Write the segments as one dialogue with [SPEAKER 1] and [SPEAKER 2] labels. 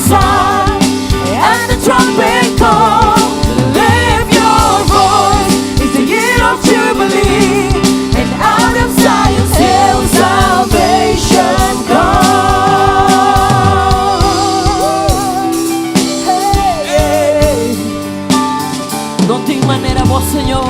[SPEAKER 1] sun and the trumpet call. Lift your voice, it's the year of Jubilee, and out of Zion's hill salvation comes. Hey. No te imaginamos, Señor.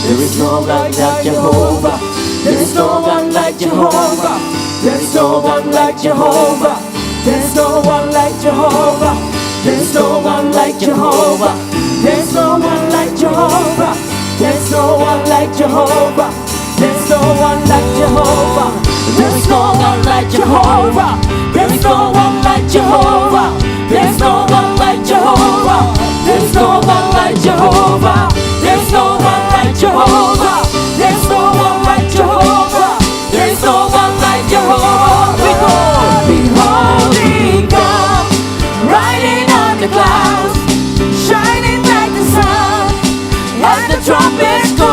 [SPEAKER 1] There is no God like Jehovah. There is no one like Jehovah. There is no one like Jehovah. There is no one like Jehovah. There is no one like Jehovah. There is no one like Jehovah. There is no one like Jehovah. There is no one like Jehovah. There is no one like Jehovah. There is no one like Jehovah. There is no one like Jehovah. There is no one like Jehovah. There is no one like Jehovah. There is no one like Jehovah. There is no one like Jehovah. Behold, He comes, riding on the clouds, shining like the sun, and the trumpets go.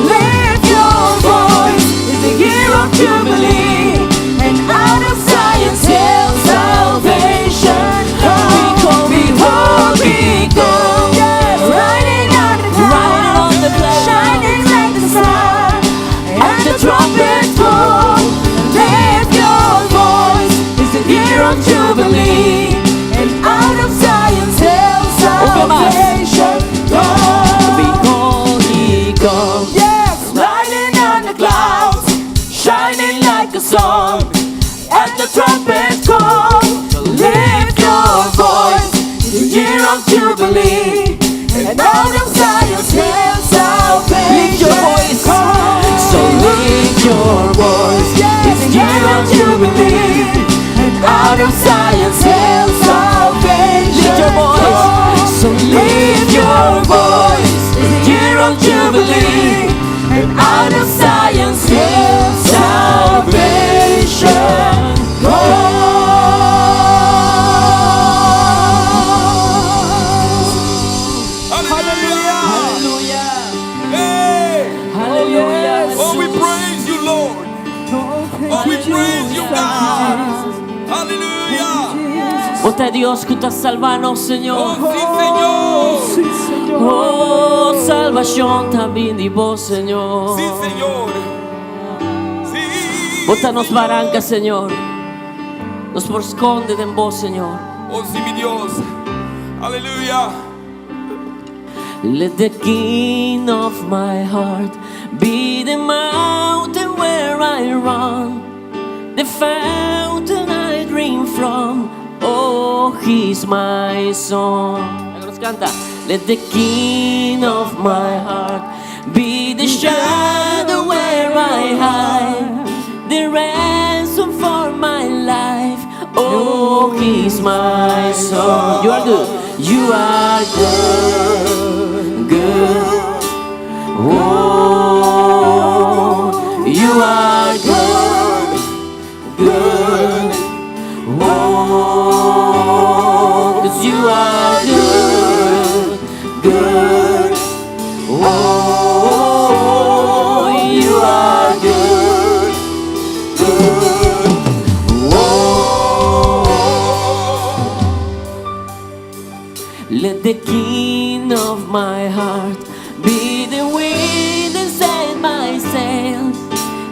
[SPEAKER 1] Lift your voice, it's the year of Jubilee, and out of Zion's hill salvation comes. Behold, He comes, riding on the clouds, shining like the sun, and the trumpets go. Lift your voice, it's the year of Jubilee, and out of Zion's hill salvation comes. Behold, He comes, yes, riding on the clouds, shining like a sun, and the trumpet call. Lift your voice, it's the year of Jubilee, and out of Zion's hill salvation comes. So lift your voice, it's the year of Jubilee, and out of Zion's hill salvation comes. So lift your voice, it's the year of Jubilee, and out of Zion's hill salvation comes. Hallelujah.
[SPEAKER 2] Hey!
[SPEAKER 1] Hallelujah.
[SPEAKER 2] Oh, we praise you, Lord. Oh, we praise you, God. Hallelujah.
[SPEAKER 1] Vos es Dios que estás salvando, Señor.
[SPEAKER 2] Oh, sí, Señor.
[SPEAKER 1] Oh, salvación también de vos, Señor.
[SPEAKER 2] Sí, Señor. Sí.
[SPEAKER 1] Vos nos barranca, Señor. Nos esconde en vos, Señor.
[SPEAKER 2] Oh, sí, mi Dios. Aleluya.
[SPEAKER 1] Let the king of my heart be the mountain where I run, the fountain I drink from. Oh, He's my song. Nos canta. Let the king of my heart be the shadow where I hide, the ransom for my life. Oh, He's my song. You are good. You are good, good. Oh, you are good, good. Oh, 'cause you are good, good. Oh, you are good, good. Oh, let the king of my heart be the wind and set my sails,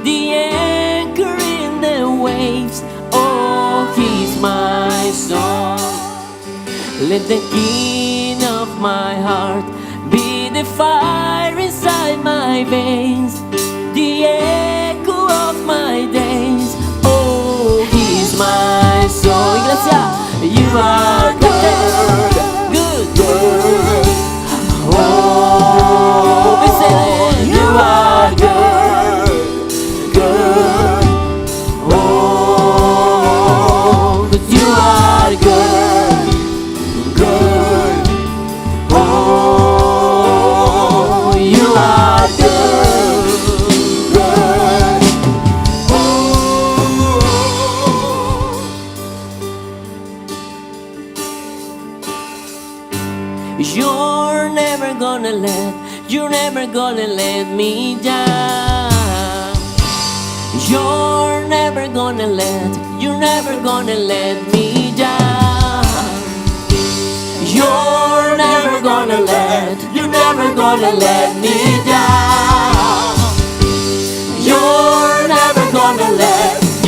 [SPEAKER 1] the anchor in the waves. Oh, He's my song. Let the king of my heart be the fire inside my veins, the echo of my days. Oh, He's my song. Iglesia, you are good, good, good. Oh, we say that you are good, good. Oh, 'cause you are good, good. Oh, you are good, good. You're never gonna let me down. You're never gonna let me down. gonna let me down. You're never gonna let me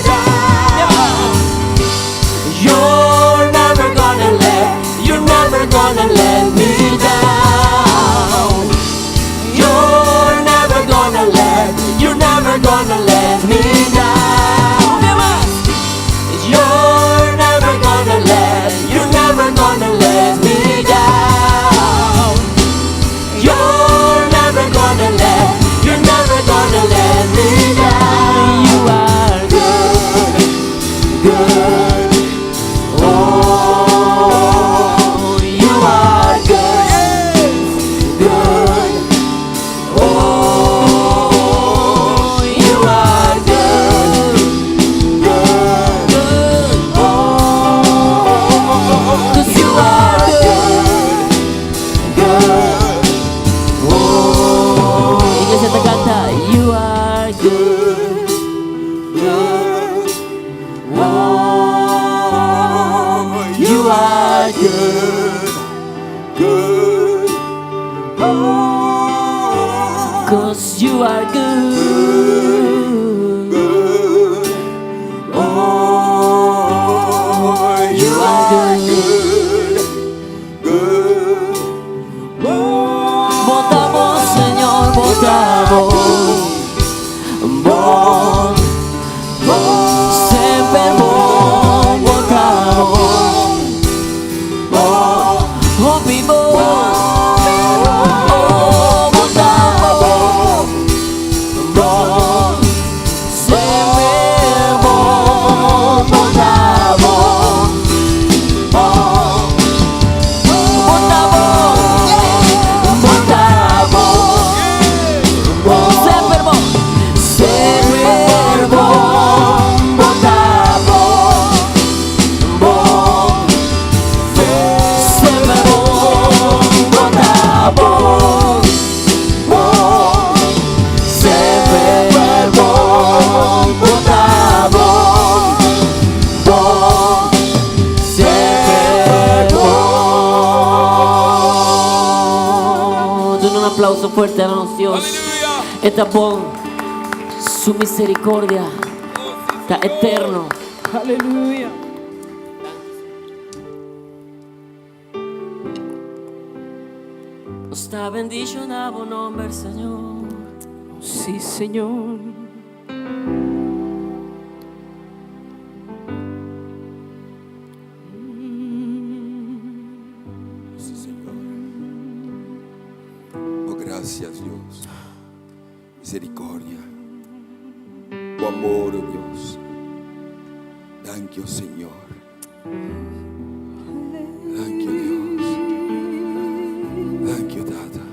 [SPEAKER 1] down. You're never gonna let me down. You're never gonna let me down. You're never gonna let me down. You're never gonna let me down. You are good, good. Oh, you are good, good. Oh, you are good, good, good. Oh, 'cause you are good, good. Oh, iglesia te canta. You are good, good. Oh, you are good, good. Oh, 'cause you are good, good. Oh, you are good, good. Votamos, Señor, votamos. Bon, sempre bon, votamos. Bon, oh, vivo. Un aplauso fuerte a Dios.
[SPEAKER 2] Hallelujah.
[SPEAKER 1] Está bon, su misericordia está eterno.
[SPEAKER 3] Aleluya.
[SPEAKER 1] Está bendición a buen nombre, Señor.
[SPEAKER 3] Sí, Señor.
[SPEAKER 2] Sí, Señor. Oh, gracias, Dios. Misericordia. Tu amor, oh Dios. Thank you, Señor. Thank you, Dios. Thank you, Dada.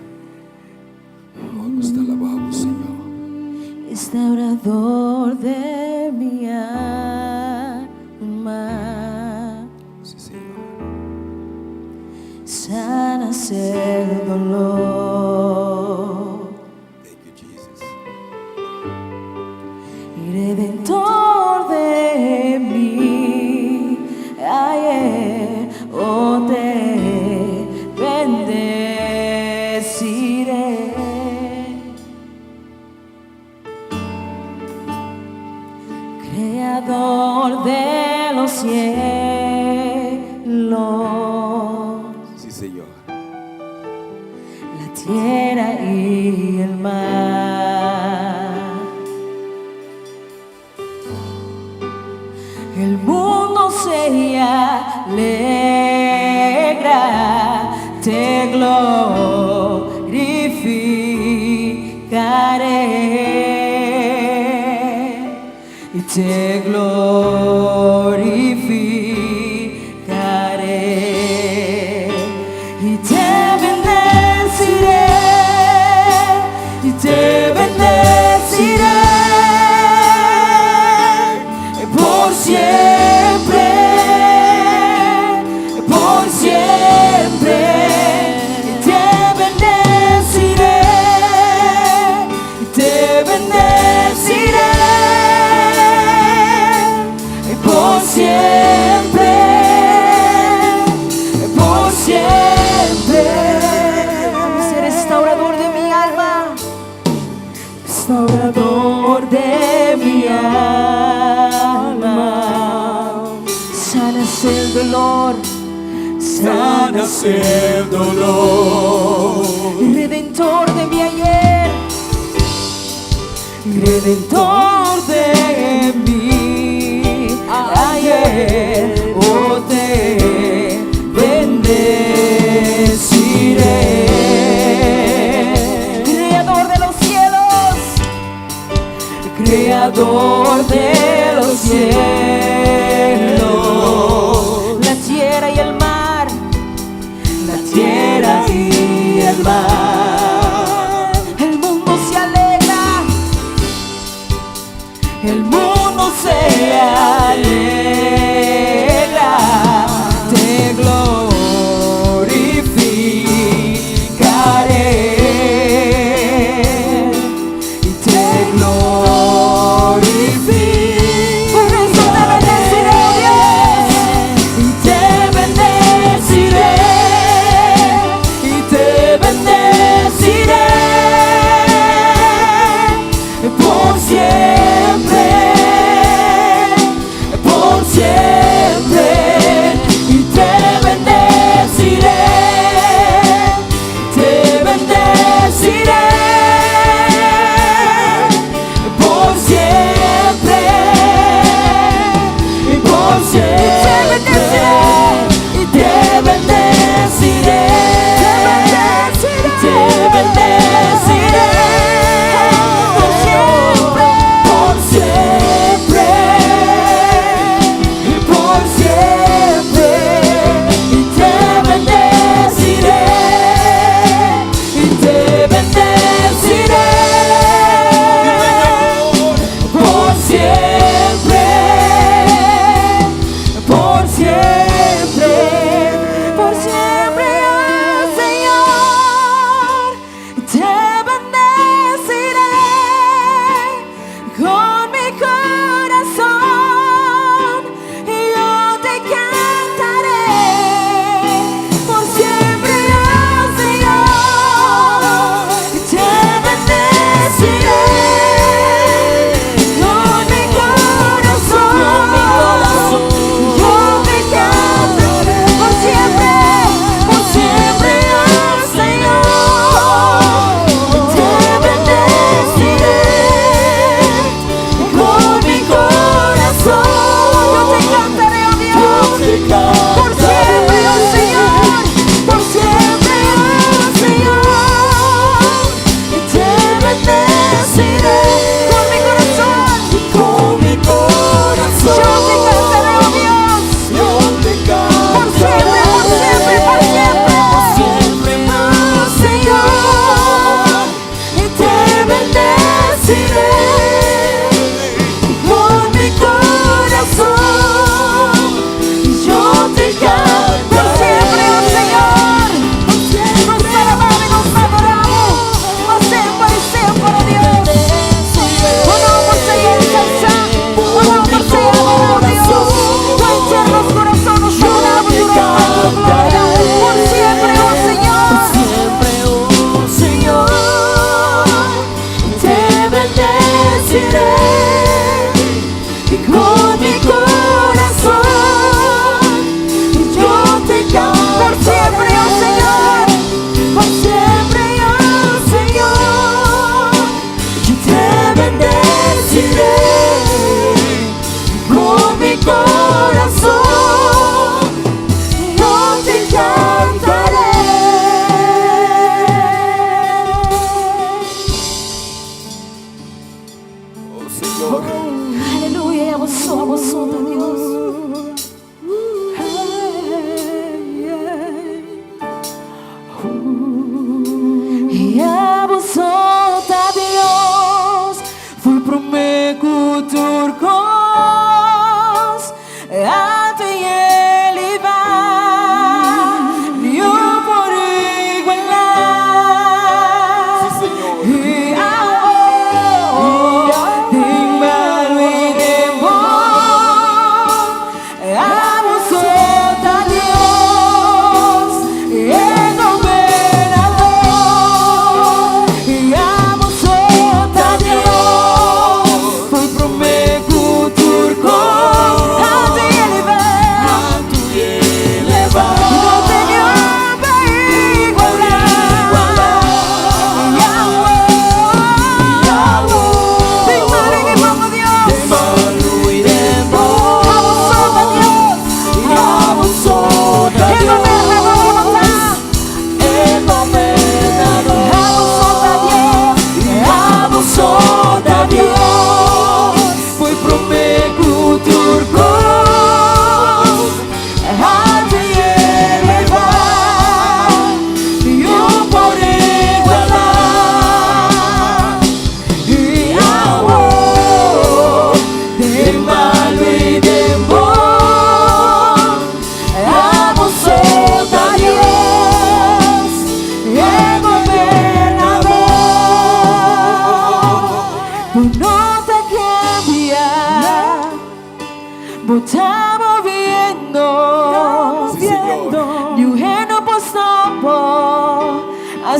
[SPEAKER 2] Oh, nos te alabamos, Señor.
[SPEAKER 1] Restaurador de mi alma,
[SPEAKER 2] Sí, Señor.
[SPEAKER 1] sanas el dolor
[SPEAKER 2] Thank you, Jesus.
[SPEAKER 1] y redentor de mí. Ayer oh te bendeciré. Creador de los cielos,
[SPEAKER 2] Sí, Señor.
[SPEAKER 1] la tierra y el mar, el mundo se alegra, te glorificaré. Y te glorificaré y te bendeciré y te bendeciré por siempre, por siempre. Y te bendeciré y te bendeciré por siempre, por siempre. sanas el dolor,
[SPEAKER 2] sanas el dolor.
[SPEAKER 1] Redentor de mi ayer, Redentor de mi ayer, oh, te bendeciré. Creador de los cielos, Creador de los cielos, la tierra y el mar, la tierra y el mar. El mundo se alegra, el mundo se alegra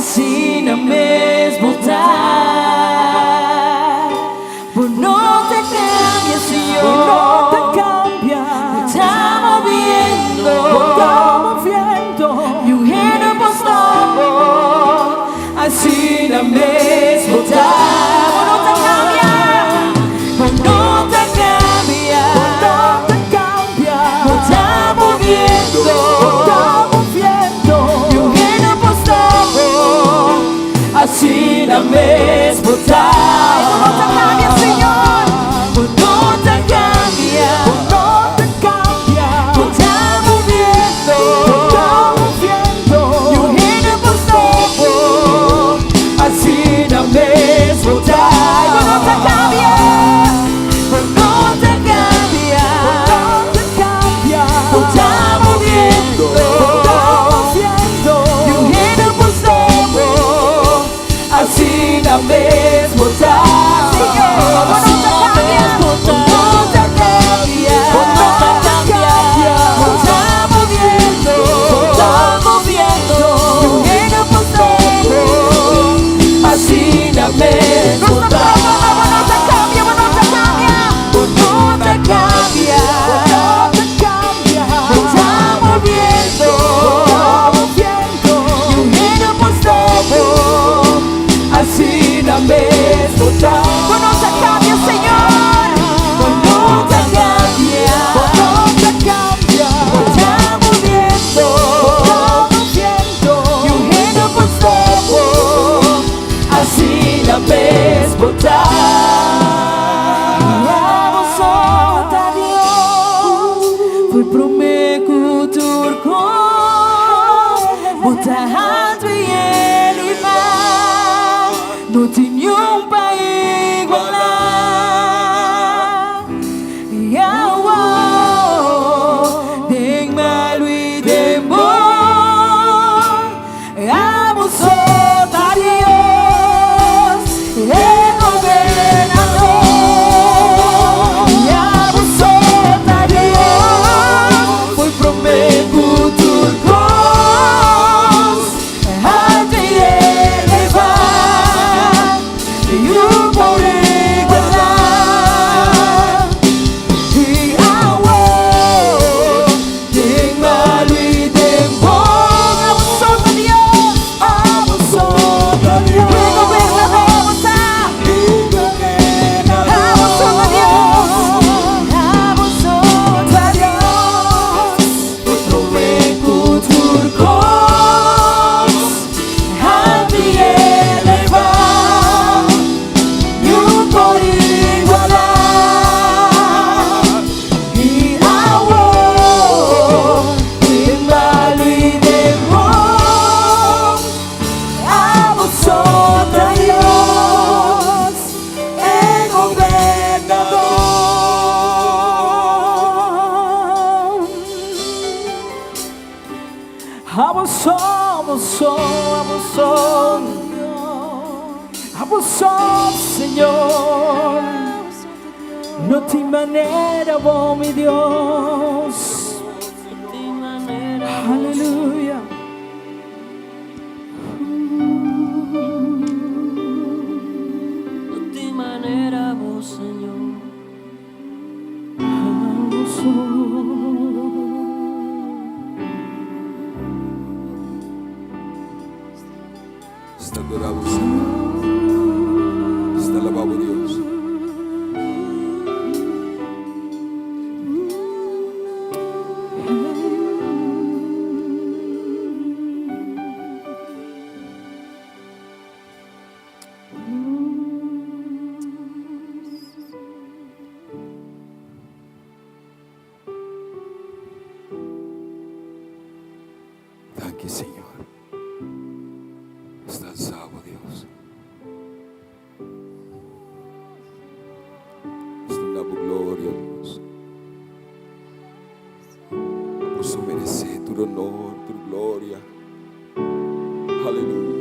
[SPEAKER 1] assim na mesma vontade. Por não te cambia, Senhor,
[SPEAKER 3] no te cambia,
[SPEAKER 1] está moviendo y un giro apostado, así la mesma vontade. Por não te cambia, por não te cambia, está moviendo y un giro apostado, así la mesma vontade. Por não te cambia, Senhor, por não te cambia, está moviendo y un giro apostado, así la mesma vontade. Por não te cambia, por não te cambia, está moviendo y un giro apostado, así la mesma vontade. Senhor, por não te cambia, está moviendo y un giro apostado, así la mesma vontade. Por não te cambia, está moviendo y un giro apostado, así la mesma vontade. Por não te cambia, Senhor, por não te cambia, está moviendo y un giro apostado, así la mesma vontade. Foi pro meu turco, botado e ele vai, não tinha pra igualar. E tem malo e tem bom, amo só a Deus, governador. Amo só a Deus, foi pro meu turcos, até ele vai, e o por igualar. E tem malo e tem bom, amo só a Deus, amo só a Deus. E governador está, amo só a Deus, amo só a Deus. Foi pro meu turcos, até ele vai, e o por igualar. E tem malo e tem bom, amo só a Deus, é governador. Amo só, Senhor, não tem maneira, oh meu Deus. Aleluia.
[SPEAKER 4] No tem maneira, oh Senhor.
[SPEAKER 1] Amo só.
[SPEAKER 2] Está adorado, Senhor. Está alabado, Dios. Thank you, Señor. Estás salvo, Dios. Te damos gloria, Dios. Por su merecer tu honor, tu gloria. Aleluya.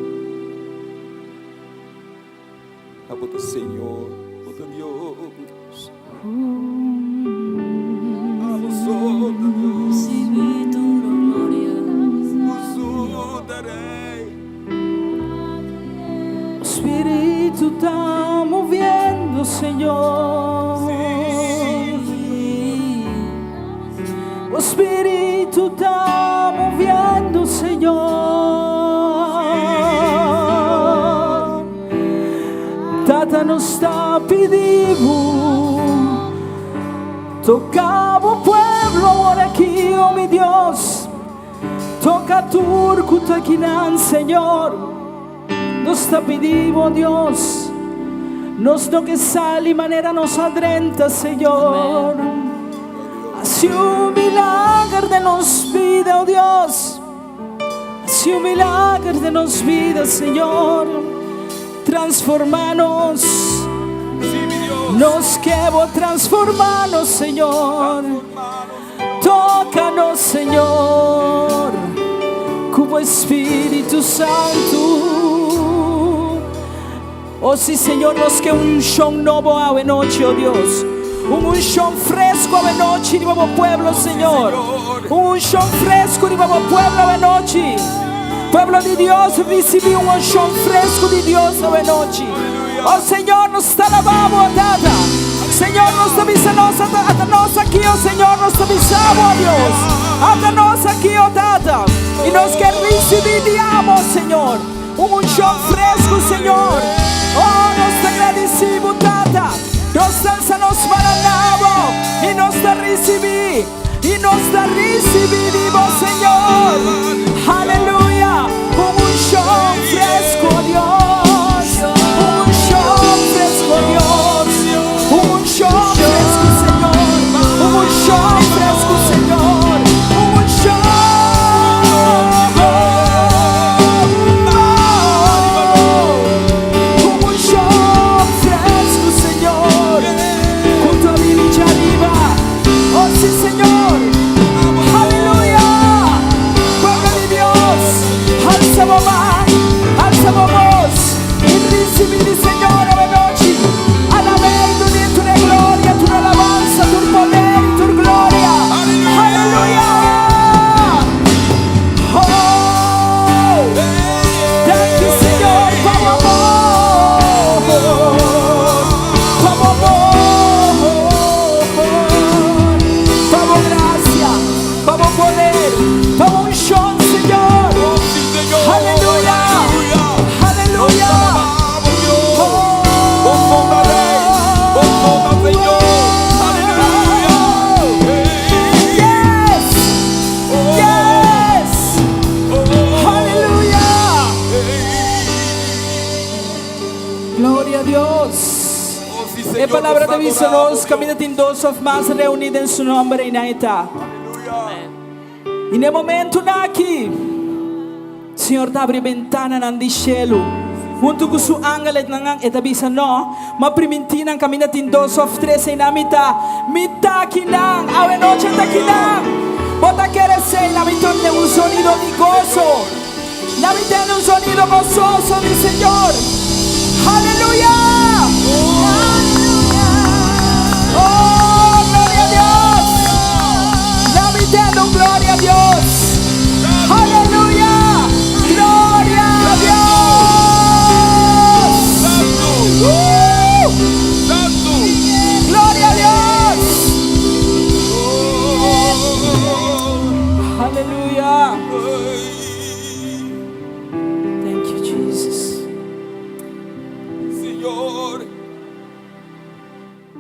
[SPEAKER 2] Amo tu Señor, oh tu Dios. Amo solo tu Dios.
[SPEAKER 4] Recibí tu gloria.
[SPEAKER 2] Uso darei.
[SPEAKER 3] O Espírito tá movendo, Senhor. Tata nos está pedindo tocar o pueblo ahora aquí, oh mi Dios. Toca turco, taquinan, Señor. Nos está pedindo, oh Dios. Nos no que sale manera nos adrenta, Señor. Hace un milagre de nos vida, oh Dios. Hace un milagre de nos vida, Señor. Transformanos.
[SPEAKER 2] Sí, mi Dios.
[SPEAKER 3] Nos queremos transformarnos, Señor. Tócanos, Señor, como Espíritu Santo. Oh sí, Señor, nos que un unción nuevo a noche, oh Dios. Un unción fresco a noche de nuevo pueblo, Señor. Un unción fresco de nuevo pueblo a noche. Pueblo de Dios, recibí un unción fresco de Dios a noche. Oh Señor, nos está alabando, Tata. Señor, nos avisamos, atanos aquí, oh Señor, nos avisamos, oh Dios. Atanos aquí, oh Tata. Y nos que recibimos, Señor, un unción fresco, Señor. Oh, nos agradecemos, Tata. Nos danza, nos maranamos. Y nos da recibir. Y nos da recibimos, Señor. Aleluya. Un unción fresco, Dios. Un unción fresco, Dios. Un unción fresco, Señor. Un unción fresco, Señor. Un unción. Un unción fresco, Señor. Junto a mi dicha arriba. Oh sí, Señor. Aleluya. Pueblo de Dios. Alza mamá. Alza voz. Y recibir, Señor, a la noche. Alabando de tu gloria, tu alabanza, tu poder y tu gloria. Aleluya. Oh, thank you, Señor, por amor. Por amor. Por gracia. Por poder. Por unción, Señor.
[SPEAKER 2] Sí, Señor.
[SPEAKER 3] Aleluya. Aleluya. Yes. Yes. Aleluya. Gloria a Dios. En palabra de visionos, caminate en dos of más reunidos en su nombre y naita. Y en el momento aquí, Senhor te abre ventana nandi cielo. Junto con su ángel nangang etabisa no, ma primintinan caminatin 2 of 3 na mita kinang, awe noche ta kinang. Bota quiere ser la mitad de un sonido de gozo, la mitad de un sonido gozoso del Señor. Aleluya. Oh, gloria a Dios. La mitad de un gloria a Dios. Aleluya. Gloria a Dios.
[SPEAKER 2] Santo.
[SPEAKER 3] Gloria a Dios. Aleluya. Thank you, Jesus.
[SPEAKER 2] Señor.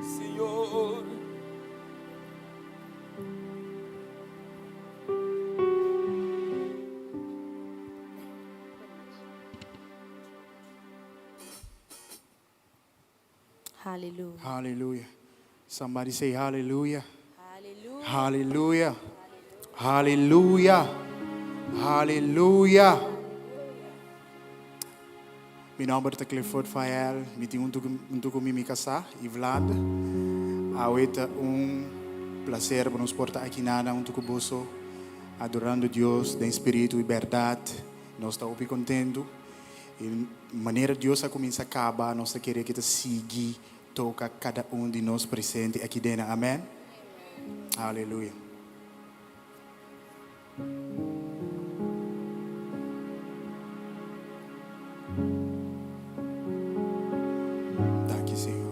[SPEAKER 2] Señor.
[SPEAKER 5] Hallelujah.
[SPEAKER 6] Hallelujah. Somebody say hallelujah.
[SPEAKER 5] Hallelujah.
[SPEAKER 6] Hallelujah. Hallelujah. Meu nome é Clifford Fael. Me tem junto com minha casa, Vlad. Ahorita prazer para nos portar aqui nada junto com você, adorando Deus, em espírito e verdade. Nós estamos bem contentos. E maneira Deus a começar a acabar, nós queremos que siga, toca cada de nós presente aqui dentro. Amém? Aleluia. Daqui, Senhor.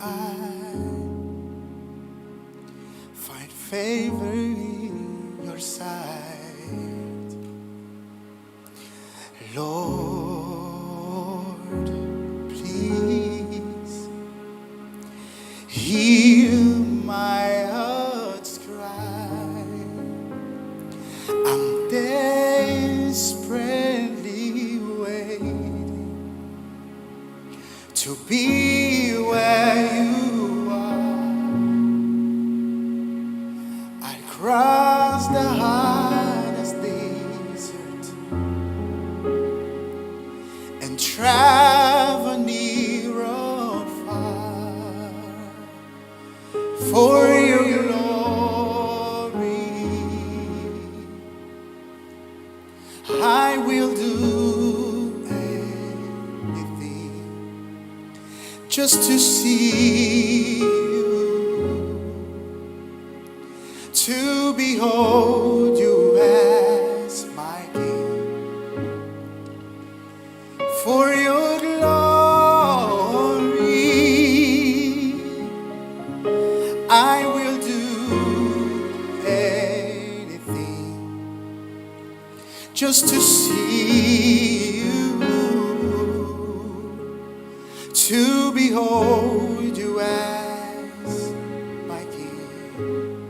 [SPEAKER 6] I find favor in your sight, Lord, please hear my heart's cry. I'm desperately waiting to be where you are. I cross the hardest desert and travel near or far for your glory. I will do anything just to see you, to behold you as my King. For your glory, I will do anything just to see you, to behold you as my King.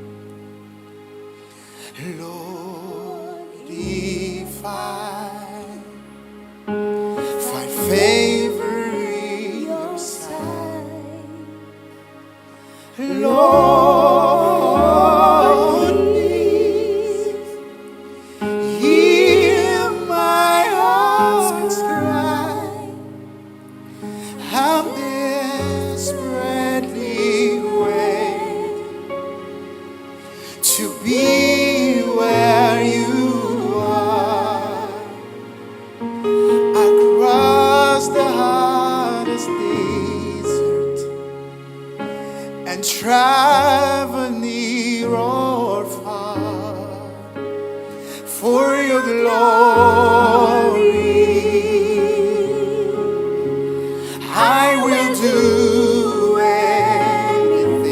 [SPEAKER 6] Lord, if I find favor in your sight, Lord, please hear my heart's cry. I'm desperately waiting to be where you are. Across the hardest desert and travel near or far for your glory. I will do anything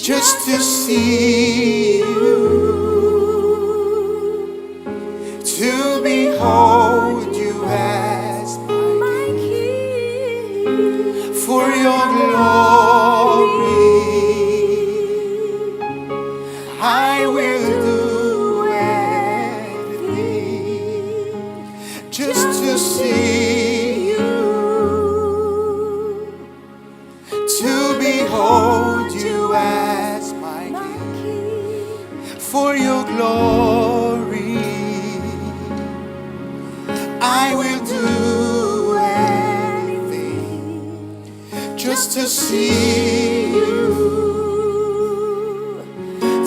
[SPEAKER 6] just to see you, to behold you as my King. For your glory, I will do anything just to see you, to behold you as my King. For your glory, I will do anything just to see you,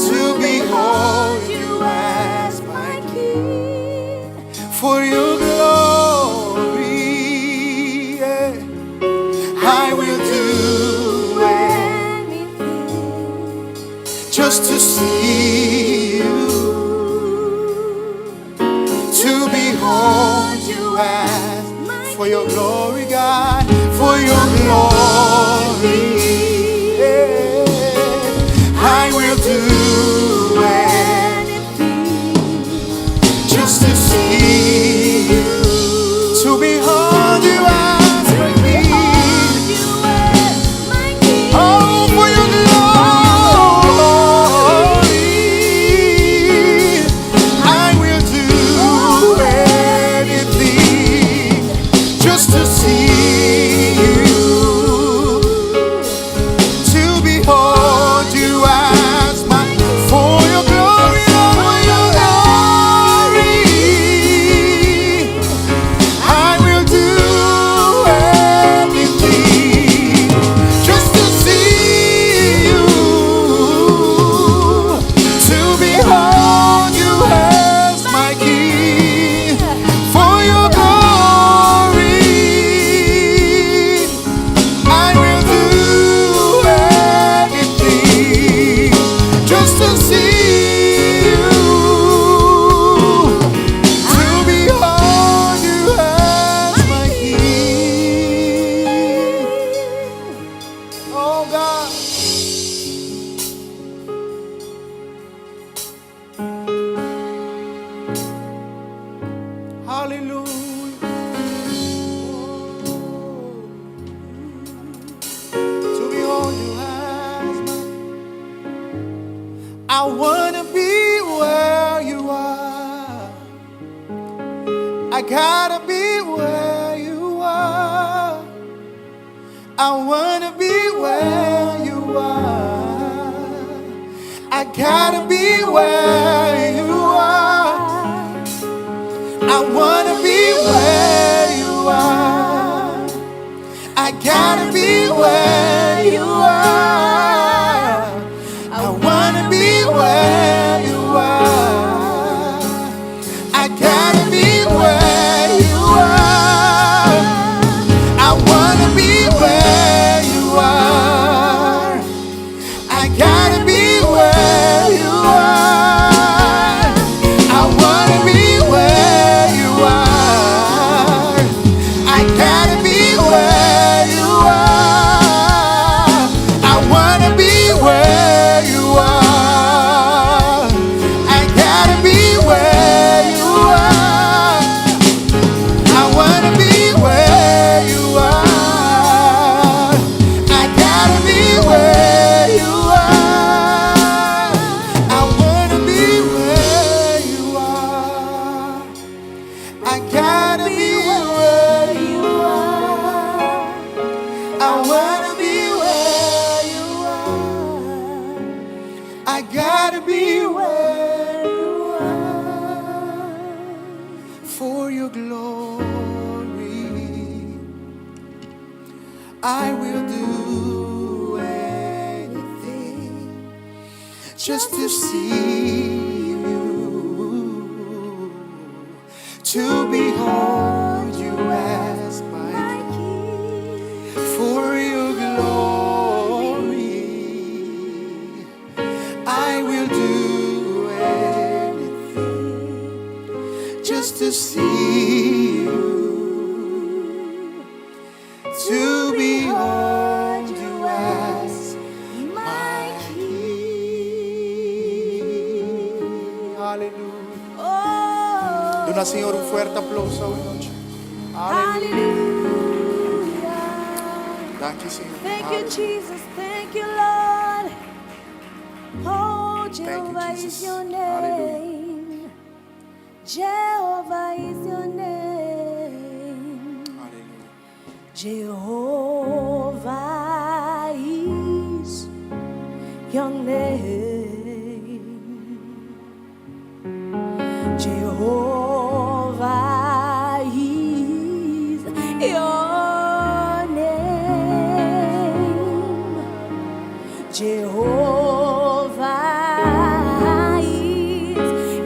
[SPEAKER 6] to behold you as my King. For your glory, yeah, I will do anything just to see you, to behold you as for your glory, God, for your glory, yeah, I will do anything just to see you, to behold you as my King. Oh, for your glory, I will do anything just to see you, to behold you as my, for your glory, oh, for your glory, Hallelujah. To behold you as I wanna be where you are. I gotta be where you are. I wanna be where you are. I gotta be where you are. I wanna be where you are. I gotta be where you are. I wanna be where you are. I gotta be where you are. I wanna be where you are. I gotta be where you are. I wanna be where you are. I gotta be where you are. I wanna be where you are. I gotta be where you are. I wanna be where you are. I gotta be where you are. I wanna be where you are. I gotta be where you are. I wanna be where you are. I gotta be where you are. For your glory, I will do anything just to see you, to behold you as my King. For your glory, I will do anything just to see you, to behold you as my King. Hallelujah. Doon na, Senhor, fuerte aplauso hoy noche.
[SPEAKER 1] Hallelujah.
[SPEAKER 6] Thank you, Senhor.
[SPEAKER 1] Thank you, Jesus. Thank you, Lord. Oh,
[SPEAKER 6] you,
[SPEAKER 1] Jehovah
[SPEAKER 6] Jesus.
[SPEAKER 1] is your
[SPEAKER 6] Hallelujah.
[SPEAKER 1] name. Jehovah is your name.
[SPEAKER 6] Hallelujah.
[SPEAKER 1] Jehovah is your name. Jehovah is your name. Jehovah is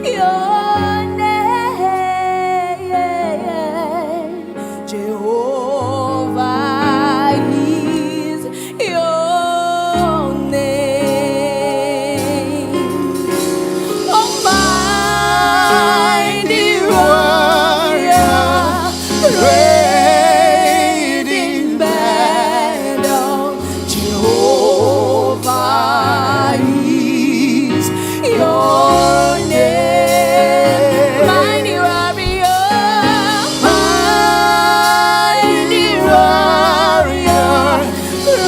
[SPEAKER 1] your name. Jehovah is your name. Almighty warrior, great in battle, Jehovah is your name. Mighty warrior,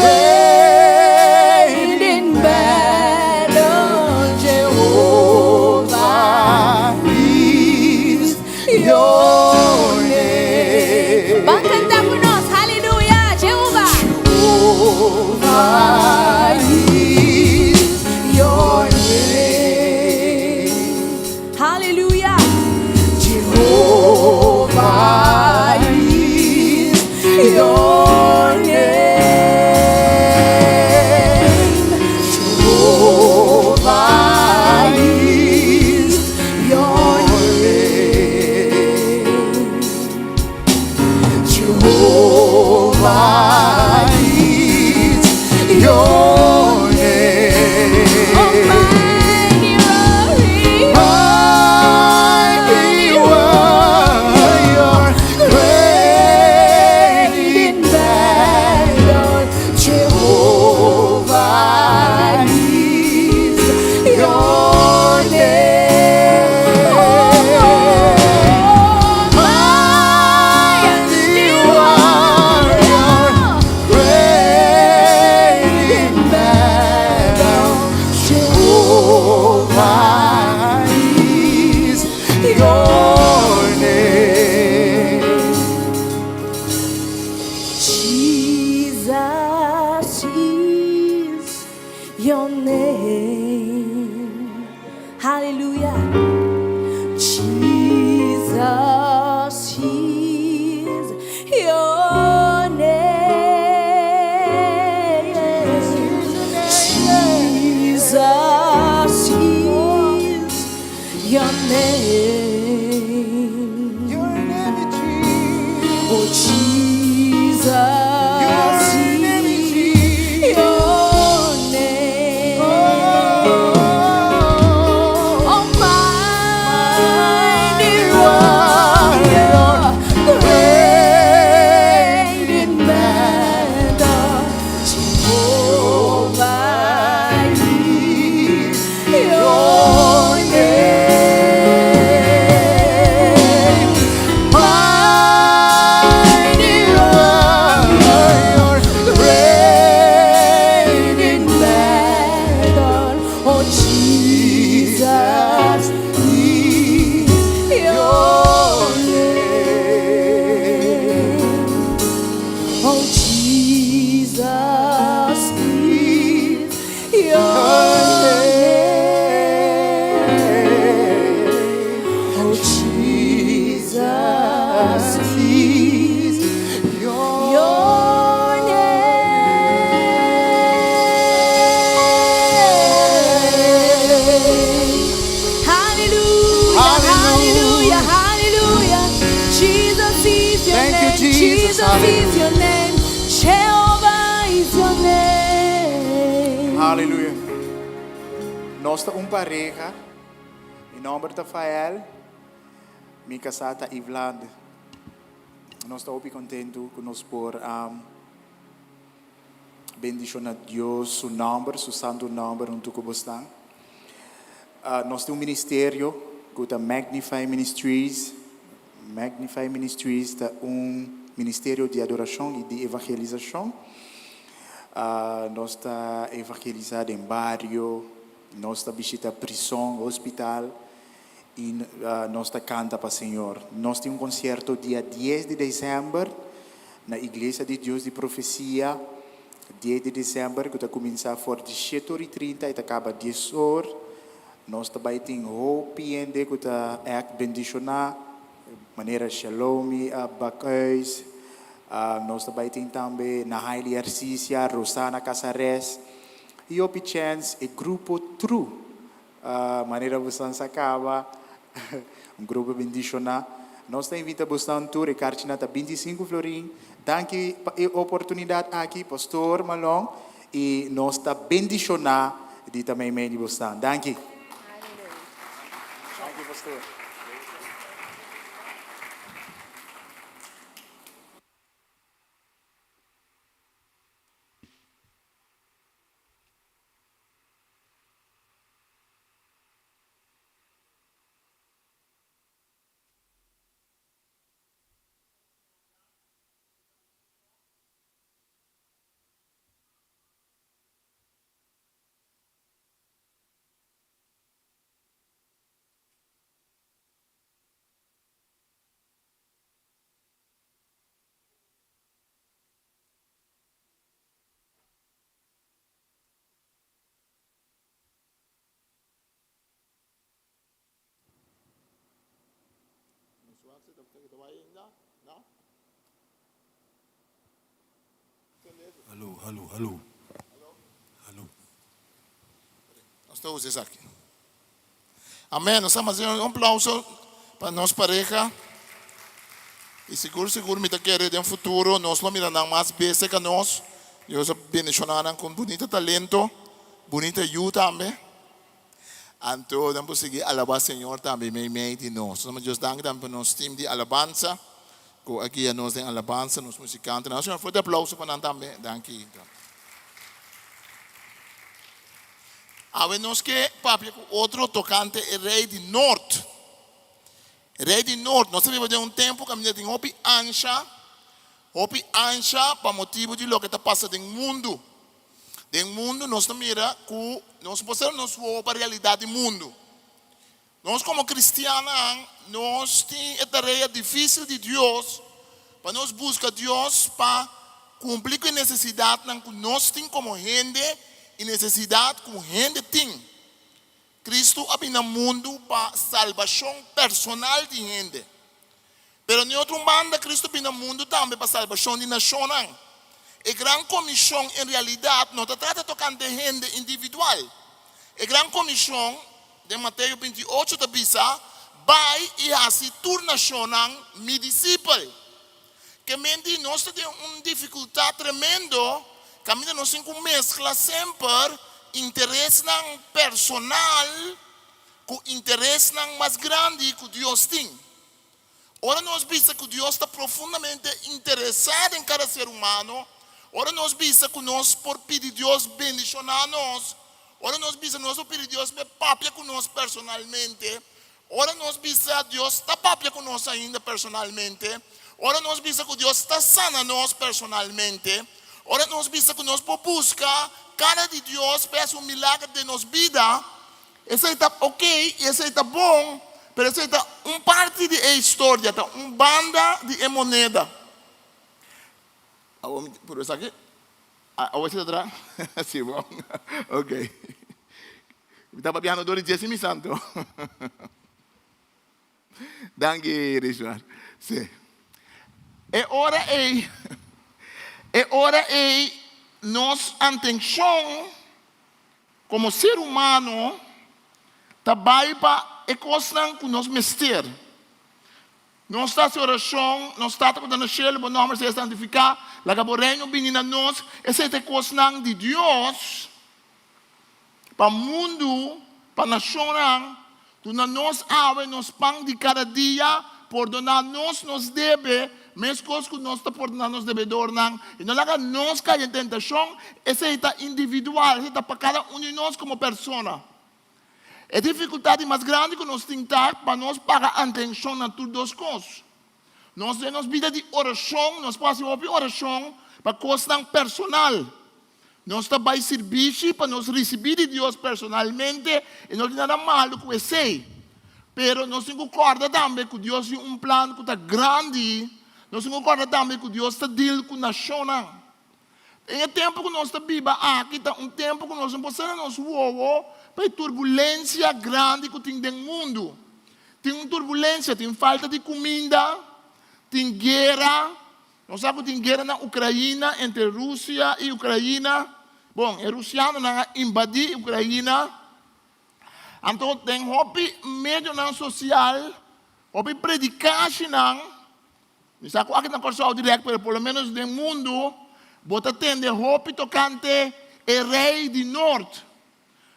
[SPEAKER 1] great in battle, Jehovah is your name. Canta con nos, aleluya, Jehovah. Jehovah is your name. Hallelujah. Jehovah is your name. Jehovah is your name. Jehovah is your name. Almighty warrior, great in battle, Jehovah is your name.
[SPEAKER 3] Jehovah is your name. Jehovah is your name.
[SPEAKER 6] Aleluia. Nós estamos pareja. Em nome de Rafael, minha casata Ivlande. Nós estamos contentos que nós por bendicionar Deus, seu nome, seu santo nome, onde que estão. Nós temos ministério que é Magnify Ministries. Magnify Ministries é ministério de adoração e de evangelização. Nós estamos evangelizando em bairro, nós estamos visitando prisão, hospital e nós estamos cantando para o Senhor. Nós temos concerto dia 10 de dezembro na Igreja de Deus de Profecia. 10 de dezembro, que está começando às 17h30 e acaba às 10 horas. Nós também temos hope que está bendicionar maneira Shalom, Bacchus. Nós também temos também Nahaili Arcícia, Rosana Casares. E o Chance é grupo True. Maneira você acaba, grupo bendicionar. Nós estamos invitando bastante tour e cartinata 25 florim. Danke a oportunidade aqui, Pastor Malong. E nós estamos bendicionar de também meio bastante. Danke. Danke, Pastor.
[SPEAKER 2] Alô.
[SPEAKER 7] Nós estamos usando aqui. Amém. Nós estamos fazendo aplauso para nossa pareja. E seguro, me está querendo no futuro. Nós vamos mirar mais vezes que nós. Deus abençoará com bonito talento, bonita ajuda também. Então, vamos seguir alabar o Senhor também, meio de nós. Nós vamos dar também para nosso time de alabança. Aqui nós temos alabança, nós musicantes. Nós vamos fazer aplauso para nós também. Danke. Agora nós que papi outro tocante é Rei do Norte. Rei do Norte. Nós vivemos de tempo que a gente tem hopi ancha para motivo de lo que está passando no mundo. No mundo nós mira que nós podemos para a realidade do mundo. Nós como cristianos, nós temos a tarefa difícil de Deus, para nós buscar Deus para cumprir com a necessidade que nós temos como gente e necessidade que a gente tem. Cristo abriu no mundo para salvação personal de gente. Mas em outro banda, Cristo abriu no mundo também para salvação de nação. A grande comissão, em realidade, não trata de tocar de gente individual. A grande comissão, de Mateus 28, da Bisa, vai e assim torna-se meu discípulo. Que mente nós temos uma dificuldade tremenda, que nós temos que mesclar sempre interesse personal com interesse mais grande que Deus tem. Ora nós vemos que Deus está profundamente interessado em cada ser humano. Ora nós vemos que nós por pedir Deus bendicionar nós. Ora nós vemos que nós pedir Deus me papia com nós personalmente. Ora nós vemos que Deus está papia com nós ainda personalmente. Ora nós vemos que Deus está sana nós personalmente. Ora nós vemos que nós buscar cara de Deus peça milagre de nossa vida. Esse está ok, esse está bom. Mas esse está parte da história, banda de moneda. Por isso aqui? Agora você está atrás? Sim, bom. Ok. Estava piano 12 dias, mi santo. Danke, Richard. Sim. É hora nossa atenção como ser humano trabalha para a coisa que nós mestre. Nós estamos em oração, nós estamos com o Shell, o nome se santificar, a gaboreño vinha nós, essa é a coisa de Deus, para o mundo, para a nação, tu nós ave, nos pão de cada dia, perdonar nos deve, mesmo coisas que nós estamos perdonando nos devedor, e não laga nós cair em tentação, essa é individual, essa é para cada um de nós como pessoa. A dificuldade mais grande que nós temos para nós pagar atenção a todas as coisas. Nós temos vida de oração, nós passamos por oração para coisas personal. Nós estamos em serviço para nós receber de Deus personalmente e não tem nada malo com isso. Mas nós temos que acordar também que Deus tem plano que está grande. Nós temos que acordar também que Deus está deal com a nação. Em tempo que nós estamos vivendo aqui, está tempo que nós não podemos para a turbulência grande que tem no mundo. Tem uma turbulência, tem falta de comida, tem guerra. Nós sabemos que tem guerra na Ucrânia, entre Rússia e Ucrânia. Bom, os russianos invadiram a Ucrânia. Então, tem meio social, predicação. Não sei aqui na Corsal direto, mas pelo menos no mundo, você tem tocante o rei do norte.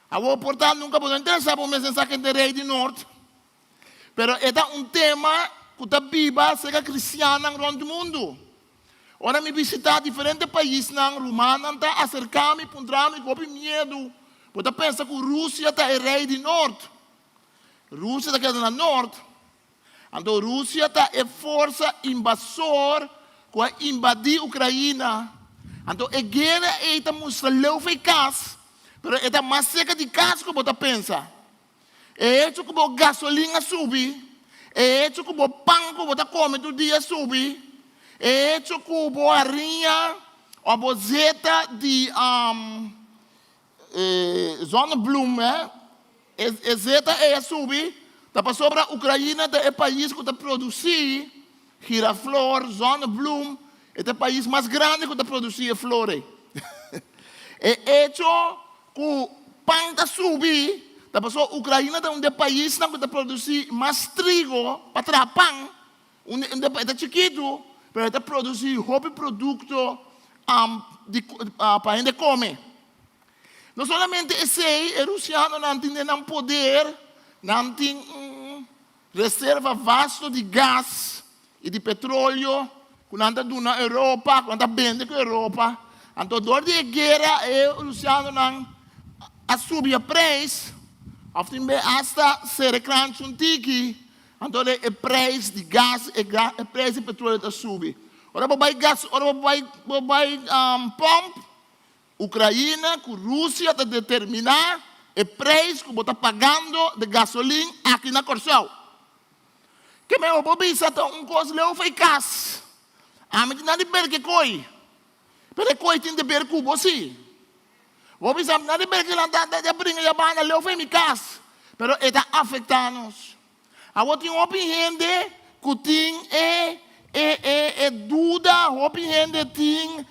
[SPEAKER 7] A portanto, nunca vou interessar por mensagem de rei do norte. Mas é tema que está viva, seja cristiana no mundo. Ora, me visitar diferentes países, Romana, está acercar-me, encontrar-me, com medo. Você pensa que a Rússia está o rei do norte. A Rússia está no norte. Então, a Rússia está a força invasora que invadir a Ucrânia. Então, a guerra é mostra eficaz. Mas é mais seca de caso que você pensa. É isso que a gasolina sube. É isso que o pão que você come todo dia sube. É isso que a farinha, a bozeta de Zonneblum, é zeta é sube. Da passou para a Ucrânia, é o país que está produzindo giraflor, Zonneblum. É o país mais grande que está produzindo flores. É isso que o pão está subindo, da pessoa a Ucrânia é um país que está produzindo mais trigo para trazer pão, é chiquito, mas está produzindo outro produto para a gente comer. Não somente esse, os russianos não têm poder, não têm reserva vasta de gás e de petróleo, quando está na Europa, quando está vendo com a Europa. Então, durante a guerra, os russianos não subem o preço, até ser grande um tique, então o preço de gás e o preço de petróleo está subindo. Ora, vai gás, ora, vai pompa, Ucrânia, com Rússia, está determinar o preço que você está pagando de gasolina aqui na Corsal. Que meu bobi está coisa eficaz. Mas não é de que coi. Pero coi tem de ver com você. Bobi sabe não é de ver que ela está brinca a banda eficaz. Pero está afetando-nos. Agora tem uma gente que tem dúvida, uma gente tem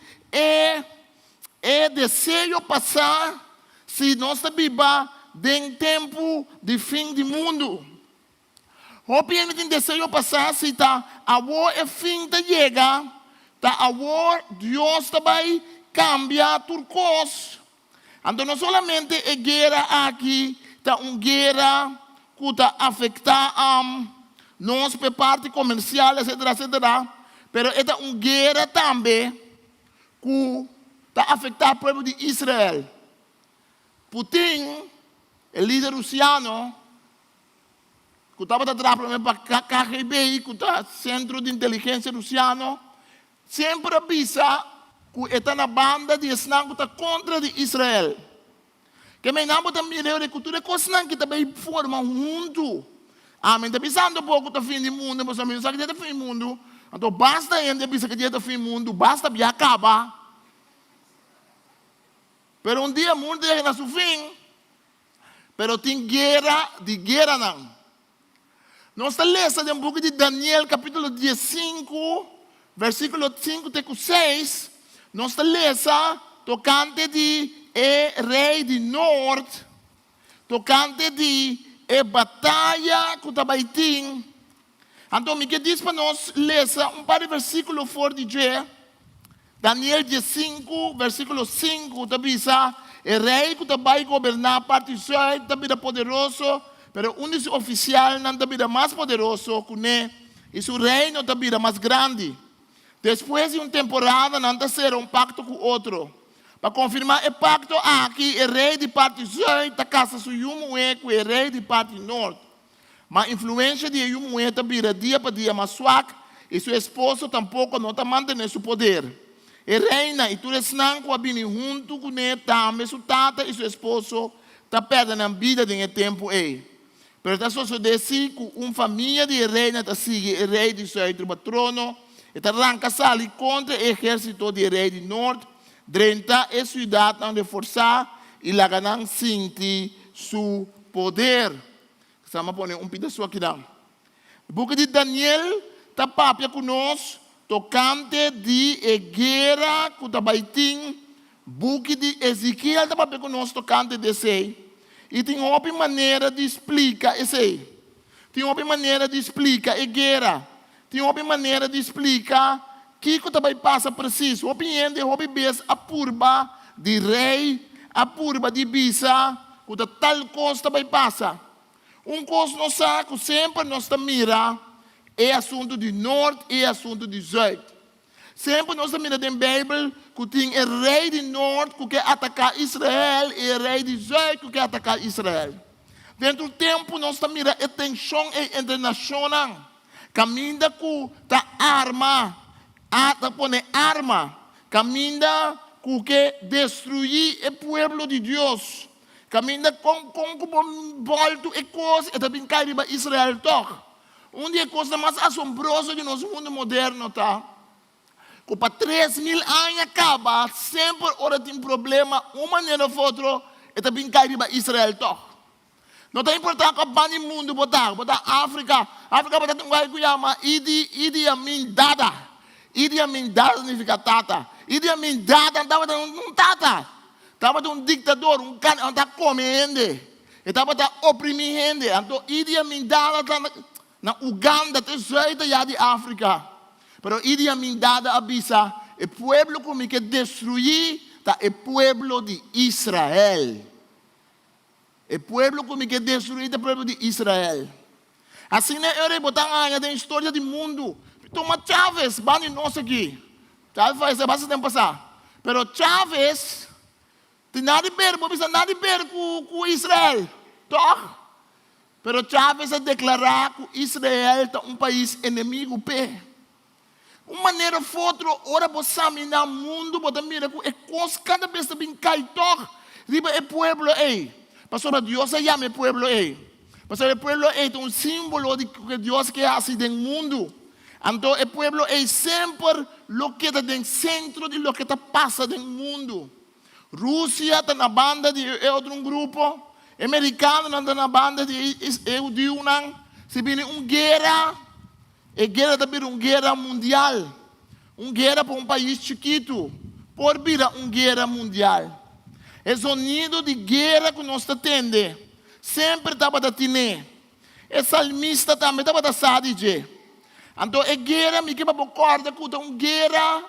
[SPEAKER 7] desejo passar se nós vivemos em tempo de fim do mundo. Obviamente tem desejo passar se agora o fim chega, agora Deus vai cambiar tudo coisa. Então não somente a guerra aqui, uma guerra que está afetando nós por parte comercial, etc, mas é uma guerra também que está afetando o povo de Israel. Putin, o líder russiano, que estava atrás para KGB, que está Centro de Inteligência Russiano, sempre avisa que está na banda de Islam que está contra de Israel. Que me não pode mirar a cultura que Islam que também forma junto. Amém. Está pensando um pouco do fim do mundo, mas amém, sabe que é o fim do mundo. Então basta ainda pensar que é o fim do mundo, basta já acabar. Pero um dia o mundo chega no seu fim. Pero tem guerra não. Nós lemos um pouco de Daniel, capítulo 15, versículo 5 até 6. Nós lemos tocante de rei do norte, tocante de batalha que estava aí. Então, me que diz para nós ler um par de versículos fora de dia. Daniel 5, versículo 5, está dizendo, o rei que vai governar a parte sul, está poderoso, mas o único oficial não está mais poderoso que ele, e seu reino está mais grande. Depois de uma temporada, não está ser um pacto com o outro. Para confirmar o pacto, aqui o rei de parte sul está casa com o rei de parte norte. Mas a influência de Yumué está dia para dia mais suave, e seu esposo tampouco não está mantendo seu poder. E reina, e tudo isso não está vindo junto com ele, também seu tata e seu esposo está perdendo a vida nesse tempo aí. Mas está sucedendo que uma família de reina está seguindo o rei de seu trono, e está arrancando contra o exército do rei do norte, dentro da cidade onde forçar e lá ganhar sentir seu poder. Vamos pôr um pedaço aqui não. O book de Daniel está papia conosco, tocante de guerra que está baiting. Book de Ezequiel está papia conosco, tocante de esse. E tem outra maneira de explicar esse. Tem outra maneira de explicar a guerra. Tem outra maneira de explicar o que também passa preciso. Opinião de outra vez a purba de rei, a purba de bisa, que tal coisa também passa. Coisa nós sabe, sempre nós mira é assunto de norte e assunto de sul. Sempre nós mira na Bíblia que tem o rei do norte que quer atacar Israel e o rei do sul que quer atacar Israel. Dentro do tempo nós mira a tensão entre nações. Caminha com a arma, a poner arma. Caminha com que destruir o povo de Deus. Caminha com volta e coisa, e também cai para Israel toca. Dia coisa mais assombrosa de nosso mundo moderno, tá? Que para 3.000 anos acaba, sempre ora tem problema, uma maneira ou outra, e também cai para Israel toca. Não tem importância que bani mundo botar África botar um lugar que chama Idi Amin Dada. Idi Amin Dada significa tata. Idi Amin Dada estava um tata. Estava um ditador, cara que está comendo. Estava oprimindo. Então, Idi Amin Dada está na Uganda, tem jeito já de África. Mas Idi Amin Dada avisa, o povo que destruir, está o povo de Israel. O povo que destruir, é o povo de Israel. Assim, eu botar a história do mundo. Toma Chávez, bani nós aqui. Chávez faz bastante tempo passar. Mas Chávez tem nada a ver com Israel. Toch? Mas Chávez a declarar que Israel é um país inimigo. Uma maneira ou outra, ora você no mundo, você mira que cada vez que vem cai, toch? Riba é povo aí. Pastor, Deus chama o povo aí. Pastor, o povo é um símbolo de que Deus quer assim no mundo. Então, o povo é sempre o que está no centro de lo que está passando no mundo. Rússia está na banda de outro grupo. Americano está na banda de um. Se vem uma guerra, a guerra está uma guerra mundial. Uma guerra para um país chiquito. Por vir uma guerra mundial. O sonido de guerra que nós temos sempre estava a ter. O salmista também estava a saber. Então, a guerra me quer concorda com uma guerra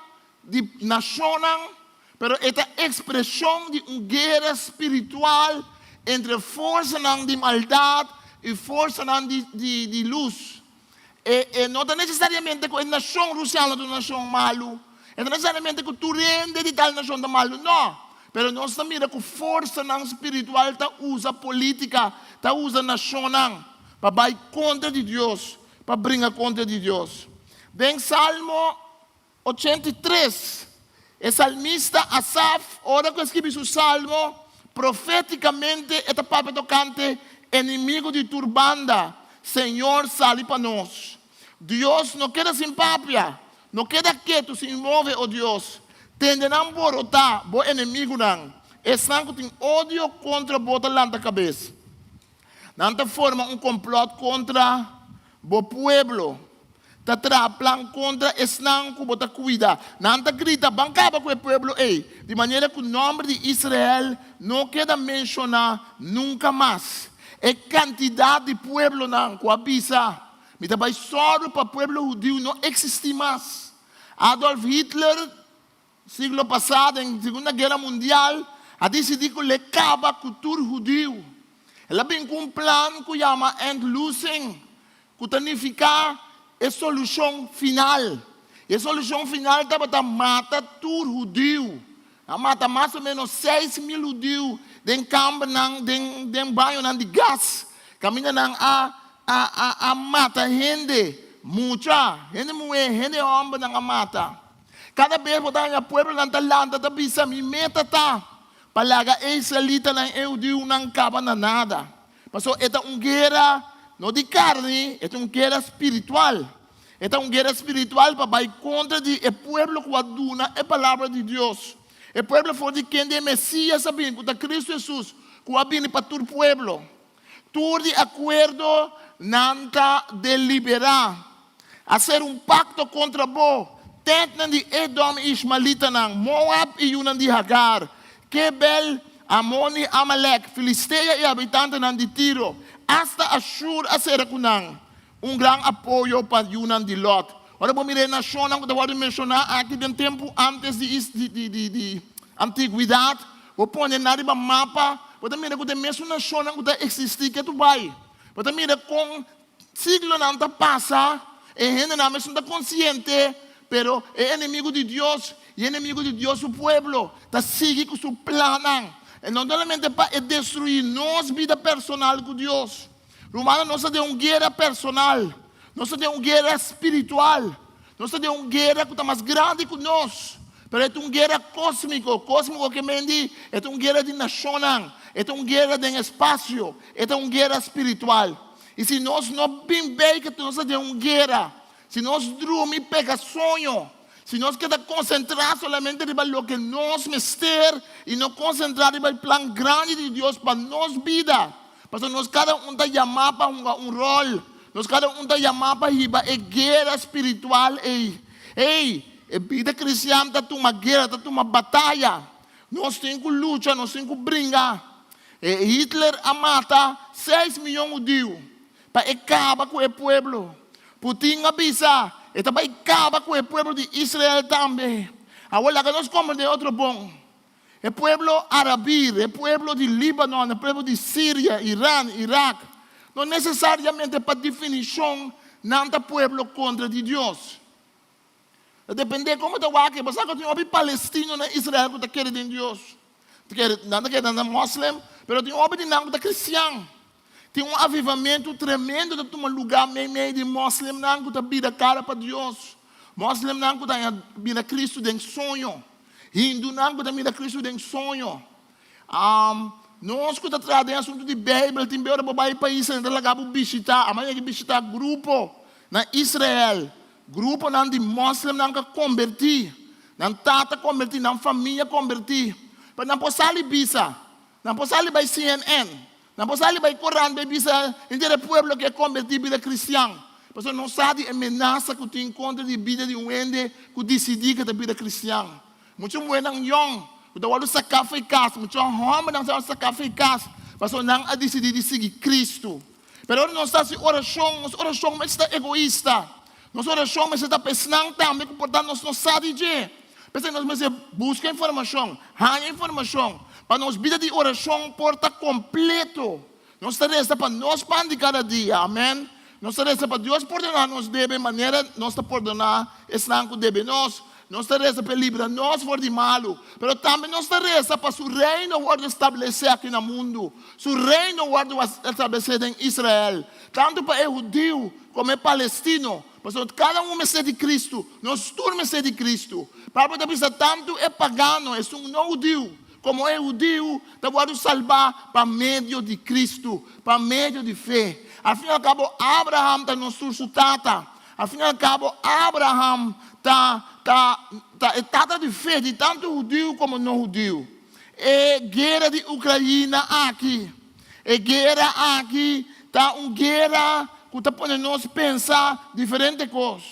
[SPEAKER 7] de nação, mas é a expressão de uma guerra espiritual entre força de maldade e força de luz. E não é necessariamente que a nação russiana é uma nação malo, não é necessariamente que tu rende de tal nação de malo, não. Mas nós também que força espiritual usa política, usa nação para ir contra de Deus, para brincar contra de Deus. Em Salmo 83, o salmista Asaf, ora que escreve o salmo, profeticamente, esta palavra tocante, inimigo de turbanda, Senhor, sale para nós. Deus não quer simpátia, não quer quieto, se move, oh Deus. Tende não borotar, bo inimigo não. Estão tem ódio contra bota lá na cabeça. Não forma complot contra o povo. Tá plan contra estão que bota cuida. Não grita bancaba com o povo de maneira que o nome de Israel não queda mencionar nunca mais. É quantidade de povo não que avisa. Me trabalho só para o povo judeu não existir mais. Adolf Hitler, século passado, em Segunda Guerra Mundial, a decidido que ele acaba com a cultura judeu. Ela vem com um plano que chama Endlösung, que significa a solução final. E a solução final é para matar todo judeu. Mata mais ou menos 6.000 judeus dentro campo, dentro banho de gás. Caminha a mata gente, muita, gente mulher, gente homem a mata. Cada vez que o povo na Talanta está pensando, me meta palaga israelita na judeu não acaba nada. Mas é uma guerra não de carne, é uma guerra espiritual. É uma guerra espiritual para ir contra o povo que aduna a palavra de Deus. O povo foi de quem é Messias, sabe, que é Cristo Jesus, que vai vir para todo o povo. Tudo de acordo não está deliberar. Fazer um pacto contra Bo. Tentando de Edom e Ismaelita, Moab e Yunan de Hagar. Quebel, Amoni, Amalek, Filisteia e habitantes de Tiro. Hasta Ashur, a ser grande apoio para Yunan de Lot. Ora, vamos ver na nação que eu vou mencionar aqui no tempo antes de antiguidade. Vou pôr na mapa. Vou ver que a mesma nação que existe que tu vai. Vou ver com siglo não está passa. E a gente não está consciente. Pero é inimigo de Deus. E inimigo de Deus o povo. Está seguindo com seu plano. E não somente para destruir nossa vida personal com Deus. Romano não se deu uma guerra personal. Não se deu uma guerra espiritual. Não se deu uma guerra que está mais grande que nós. Mas é uma guerra cósmica. Cósmico que me diz, é uma guerra de nação. É uma guerra de espaço. É uma guerra espiritual. E se nós não bem que nós deu uma guerra, se nós dormimos e pega sonho, se nós queremos concentrar somente no que nós mister e não concentrar no plano grande de Deus para nossa vida. Porque nós cada um está chamado para um rol. Nós cada um está chamado para a guerra espiritual. A vida cristã está uma guerra, está uma batalha. Nós temos que lutar, nós temos que brigar. Hitler mata 6 milhões de judeus para acabar com o povo. Putin avisa, e também acaba com o povo de Israel também. Agora que nós comemos de outro bom. O povo árabe, o povo de Líbano, o povo de Síria, Irã, Iraque, não necessariamente para definição, não é povo contra de Deus. Depende de como está aqui. Você tem um palestino na Israel que está querendo em Deus. Não está querendo muslim, mas tem um homem que está cristão. Tem um avivamento tremendo de um lugar meio de muslim que está vira cara para Deus. Muslim que está vira Cristo de sonho. Hindu que está vira Cristo de sonho. Nós que estamos trazendo assunto de Bíblia, tem bem para país, ainda lagamos visitar, amanhã que visitar grupo na Israel. Grupo não de muslim não que convertir, não tata convertir, não família convertir. Mas não posso sair bisa, não posso sair by CNN, não posso sair by Coran, by bisa, entre o povo que é convertido vida cristã. Porque não sabe a ameaça que tu encontra de vida de um ende que decidir que é vida cristã. Muitos não young, que tu vai sacrificar, muitos homens não sabem sacrificar, mas não decidir de seguir Cristo. Mas não está se oração, mas está egoísta. Nossa oração, mas está pensando também, portanto, nós não sabemos de. Pensamos, nós busca informação, ganha informação, para nós vida de oração porta completo. Não está resta para nós pão de cada dia, amém? Não está resta para Deus perdonar nos deve, maneira nós está perdonar, está que deve nós. Não está resta para livrar nós for de malo, mas também não está resta para seu reino estabelecer aqui no mundo, seu reino estabelecer em Israel, tanto para o judeu como o palestino. Cada um é de Cristo, nós todos somos de Cristo. Para pensar tanto é pagano, é um não judeu, como é judeu, pode salvar para meio de Cristo, para meio de fé. Afinal e ao cabo, Abraham está no nosso tata. Afinal e ao cabo, Abraham é tata de fé, de tanto judeu como não judeu. É guerra de Ucrânia aqui. É guerra aqui, está uma guerra que está podendo nós pensar diferentes coisas.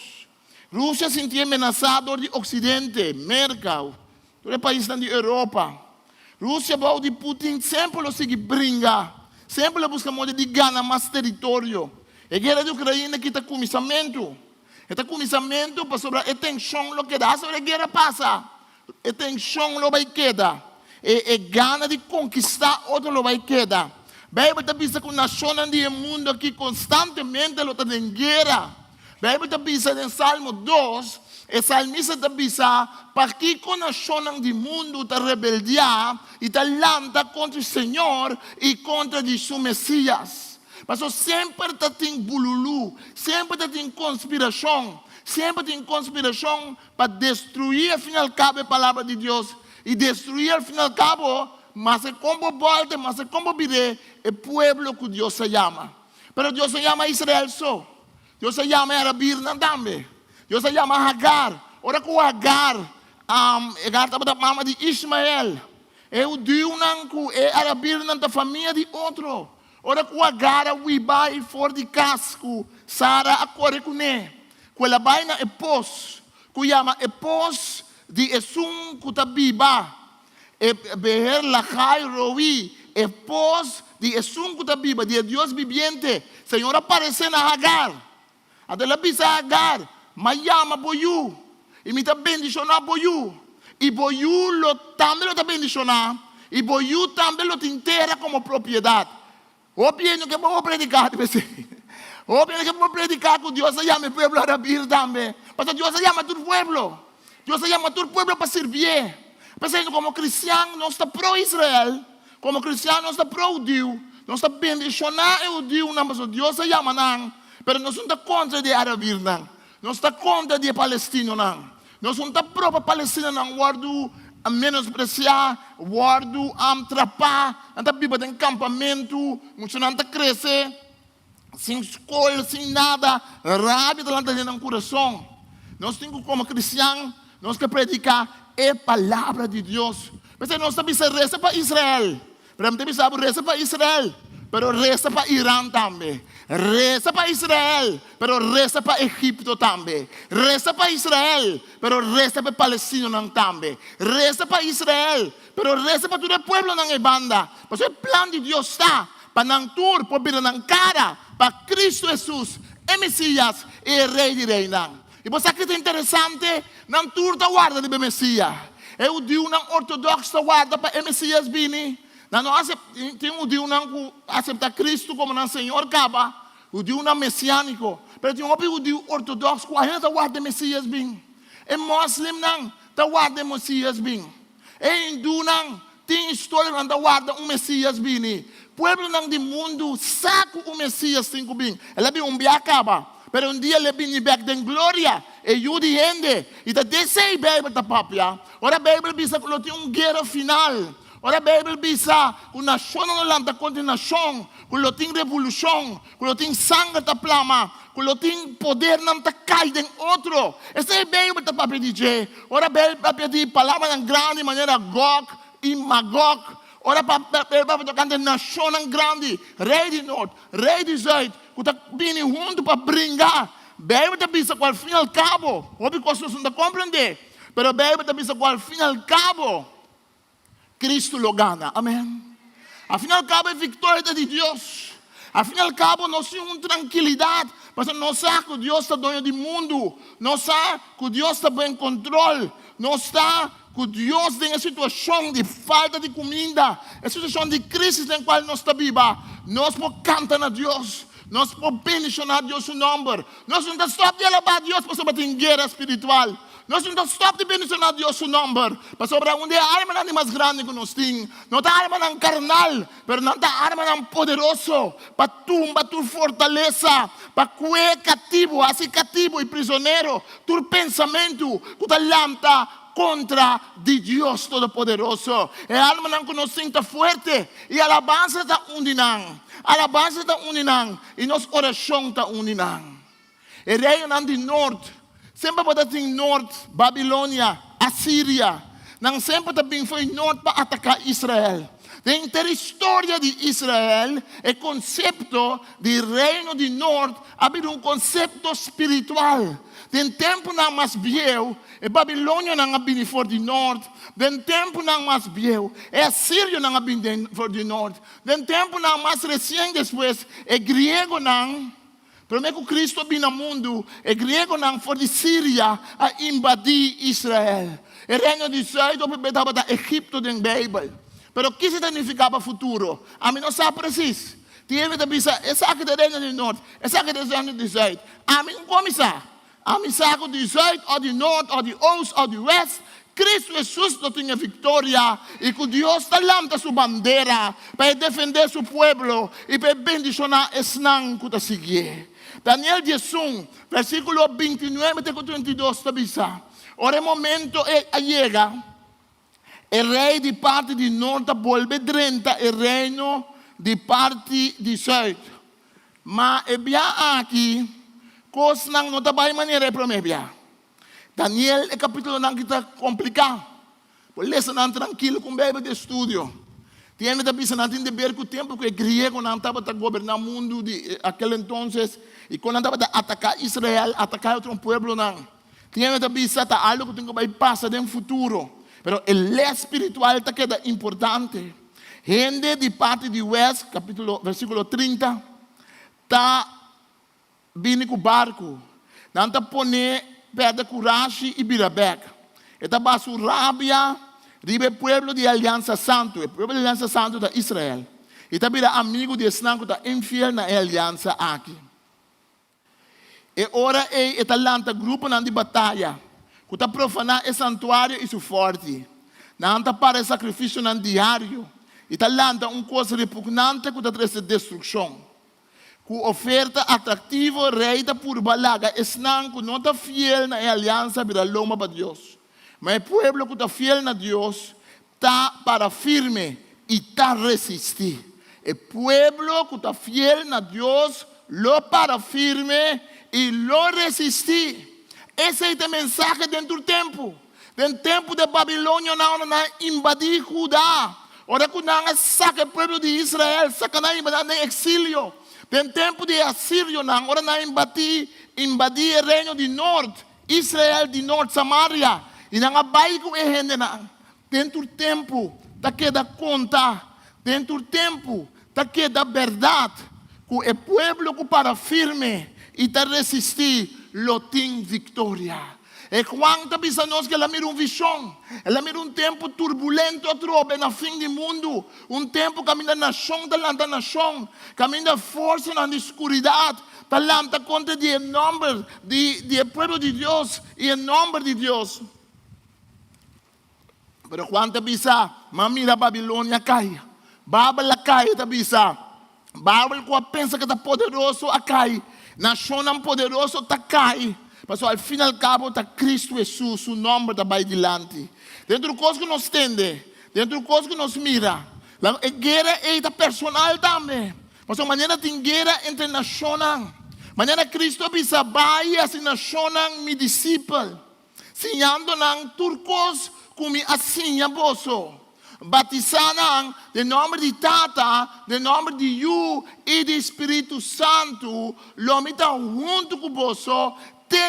[SPEAKER 7] Rússia se sentia ameaçada do Ocidente, Merkel, todo o país da Europa. Rússia, de Putin, sempre lo sigue brincar, sempre busca modo de ganhar mais território. A guerra de Ucrânia que está começamento. Está começamento para sobre a tensão lo que dá sobre a guerra passa. A tensão lo vai queda. E gana de conquistar outro lo vai queda. Bíblia está vista com nação do mundo aqui constantemente lo está em guerra. Bíblia está vista em Salmo 2. E salmista está vista para que com nação do mundo está rebeldia e está lanta contra o Senhor e contra Jesus Messias. Mas sempre está em bululu, sempre está em conspiração para destruir, afinal cabo, a palavra de Deus. E destruir, afinal cabo, mas é como volta, mas é como viré, o pueblo que Deus se chama. Pero Deus se chama Israel só. Deus se chama Arabirna também. Deus se chama Hagar. Ora com Hagar, Hagar estava da mama de Ismael. Eu digo que é Arabirna da família de outro. Ora com Hagar, we vai for de casco, Sara a corre com ele. Com ela vai na epos, que chama epos de Esum Kutabiba. E beher lachai rovi, epos de Esum Kutabiba, de Deus viviente. Senhor aparece na Hagar. Adela bisa Hagar, mas chama boiú. E me está bendicionar boiú. E boiú também lo está bendicionar. E boiú também lo inteira como propriedade. O pieno que vamos predicar, o pieno que vamos predicar que Dios se llama el pueblo a rabir también. Porque Dios se llama a tu pueblo. Dios se llama a tu pueblo para servir. Pero como cristiano no está pro Israel, como cristiano no está pro judío, no está bendicionar el judío, mas Dios se llama nan. Pero no está contra de arabir nan. No está contra de palestino nan. No está pro para Palestina nan guardo a menospreciar, guardo, atrapar, anda viva de acampamento, muito não anda crescer, sem escola, sem nada, rápido lá dentro do coração. Nós temos como cristãos, nós que predicar a palavra de Deus. Mas nós também reza para Israel, mas também sabe reza para Israel, pero reza para Irã também. Reza para Israel, pero reza para Egipto também. Reza para Israel, pero reza para Palestina também. Reza para Israel, pero reza para todo o pueblo na banda. Porque o plano de Deus está para não tur, para vir na cara, para Cristo Jesus, o Messias e o Rei de Reina. E você que é interessante, não tur da guarda de Messias. Eu digo não ortodoxo da guarda para o Messias vir. Nós temos o Deus que aceita Cristo como nosso Senhor, o Deus messiânico. Mas tem o Deus ortodoxo que ainda guarda o Messias bem. E Muslim não guarda o Messias bem. E Hindu não tem história que guarda o Messias bem. Pueblo não do mundo sabe o Messias tem bem. Ele é um biacaba. Pero um dia ele vem back em glória. E Yudi ende. E desse a Bíblia da papia. Ora a Bíblia diz que tem guerra final. Ora a Bíblia diz que nação não lanta contra nação, que tem revolução, que tem sangue da plama, que tem poder não tá caído em outro. Essa é a Bíblia da papel dizer. Ora a Bíblia diz palavra grande de maneira Gog e Magog. Ora a Bíblia tocar de nação grande, rei de norte, rei de sul, que está vindo junto para brincar. A Bíblia diz que ao fim e ao cabo, óbvio que vocês não compreendem, mas a Bíblia diz que ao fim e ao cabo, Cristo lo gana, amém. Afinal cabo é vitória de Deus. Afinal cabo nós temos tranquilidade, mas nós sabemos que Deus está dono do mundo, nós sabemos que Deus está em controle, nós sabemos que Deus tem a situação de falta de comida, a situação de crise em qual nós estamos vivos. Nós podemos cantar a Deus, nós podemos bendicionar a Deus o nome, nós não estamos de alabar a Deus para sobre a guerra espiritual. Nós não estamos de bendicionar Deus o nome, para sobre onde a arma não é mais grande que nós temos. Não está arma não carnal, mas não está arma não poderoso, para tumba tu fortaleza, para cuer cativo, assim cativo e prisioneiro, tu pensamento que está lanta contra de Deus Todo-Poderoso. É a alma não que nós temos forte, e a alabança está uninang. A alabança está uninang, e nossa oração está uninang. E reino não de norte, sempre para ter norte, Babilônia, Assíria. Não sempre também foi norte para atacar Israel. Dentro da história de Israel, o conceito de reino de norte havia conceito espiritual. Den tempo não mais viu, e Babilônia não havia for de norte. Den tempo não mais viu, e Assíria não havia for de norte. Den tempo não mais recém depois, e grego não Pero que Cristo vino ao mundo, e grego não foi de Síria a invadir Israel. O reino de Israel estava da Egipto da Bíblia. Pero o que significava futuro? A mim não sabe preciso. Tinha que pensar, essa aqui é o reino do norte, essa aqui é o reino do sul. A mim não começa. A mim sabe do sul, ou do norte, ou do oeste, ou do oeste. Cristo Jesus não tinha vitória e que Deus levanta sua bandeira para defender seu povo e para bendicionar esse nang que está seguindo. Daniel 11, versículo 29 até 32, está dizendo: ora o momento chega, o rei de parte de norte volve drenta o reino de parte de sul. Mas aqui, coisa não está bem maneira para mim. Daniel é capítulo não que está complicado. Por isso não tranquilo com o bebê de estudo. Tinha que pensar não tem de ver com o tempo que o grego não estava a governar o mundo de aquele entonces e quando estava a atacar Israel, atacar outro povo não. Tinha que pensar tá algo que tem que vai passar no futuro. Mas o espiritual está queda importante. Gente de parte de West, versículo 30, está vindo com o barco. Não está poner perda coragem e birabeca. Esta basu rabia, ribe pueblo de aliança santo, o pueblo de aliança santo da Israel. E também amigo de Islam que está infiel na aliança aqui. E ora é etalanta grupo de batalha, que está profanar o santuário e o forte. Não está para sacrifício não diário. E talanta coisa repugnante que está trazendo destruição. Com oferta atrativa, reita por balaga, esnan que não está fiel na aliança para loma para Deus. Mas o povo que está fiel na Deus está para firme e está resistir. O povo que está fiel na Deus lo para firme e lo resistir. Esse é o mensagem dentro do tempo. Dentro do tempo de Babilônia, não invadir Judá. Ora que não saca o povo de Israel, saca na exílio. Tem tempo de Assírio, agora não invadir o reino do norte, Israel do norte, Samaria. E não vai com a gente. Dentro do tempo, está queda conta. Dentro do tempo, está queda verdade. Que o povo que para firme e está resistir, lo tem vitória. E quando está pensando que ela mira uma visão, ela mira tempo turbulento, outro na fim do mundo, tempo caminha na nação, talanta nação, caminha força na escuridão, talanta contra o nome do povo de Deus e o nome de Deus. Mas quando pensa, mira Babilônia cai, Babel cai, está pensando, Babel que pensa que está poderoso, cai, nação não poderoso, está cai. Mas ao fim e ao cabo está Cristo Jesus, o nome está bem diante. Dentro do coisa que nos tende, dentro do coisa que nos mira, a guerra é personal também. Mas a maneira de guerra entre nações, maneira Cristo bisa vai assim nações me discípulo, sinhando nang turcos como assim a boso. Batizando em nome de Tata, em nome de Yu e do Espírito Santo, lo mita junto com você.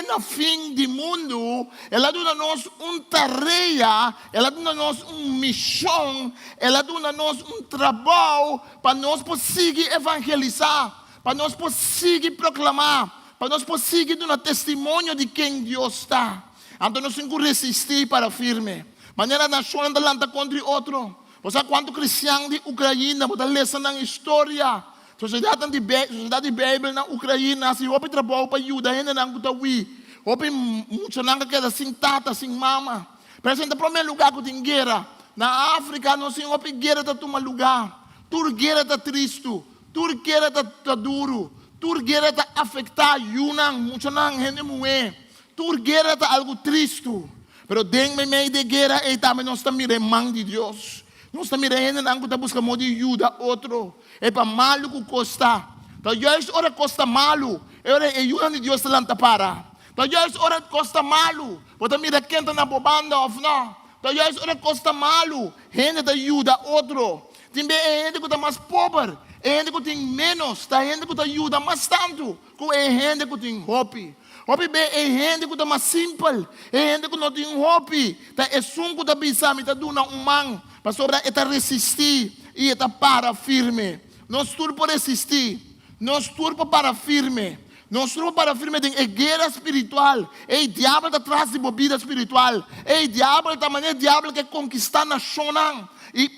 [SPEAKER 7] No fim do mundo, ela dá-nos tarefa, ela dá-nos missão, ela dá-nos trabalho para nós conseguir evangelizar, para nós conseguir proclamar, para nós conseguir dar testemunho de quem Deus está. Então nós temos que resistir para firme. Maneira nação da lanta contra outro. Você quanto cristão de Ucrânia, você lê na história. Sociedade de Bíblia na Ucrânia, se houve trabalho para ajudar, ainda não está aí. Houve muito não queda sem tata, sem mama. Presente para o primeiro lugar que tem guerra. Na África, não tem houve guerra para tomar lugar. Tur guerra está triste, tur guerra está duro, tur guerra está afetar, yunang, muito não gente moe. Tur guerra está algo triste. Pero dentro meio de guerra, e também nós estamos mirando mão de Deus. Nós estamos mirando não que está buscando de ajuda outro. É para malo que custa. Então, ora custa malo. Ora é ajuda de Deus lanta para. Então, ora custa malo. Porque mira quem está na bobanda of não. Então, ora custa malo. Gente da ajuda outro. Tem gente que está mais pobre. Gente que tem menos. Tem gente que ajuda mais tanto. Que é gente que tem hobby. Hobby é gente que está mais simples. É gente que não tem hobby. É som que está pensando. Está dando mão. Mas sobre está resistir. E está para firme. Nós turbo resistir. Nós turbo para firme. Nós estamos para firme em guerra espiritual. O diabo está atrás de bebida espiritual. O diabo é também o diabo que conquista a nação e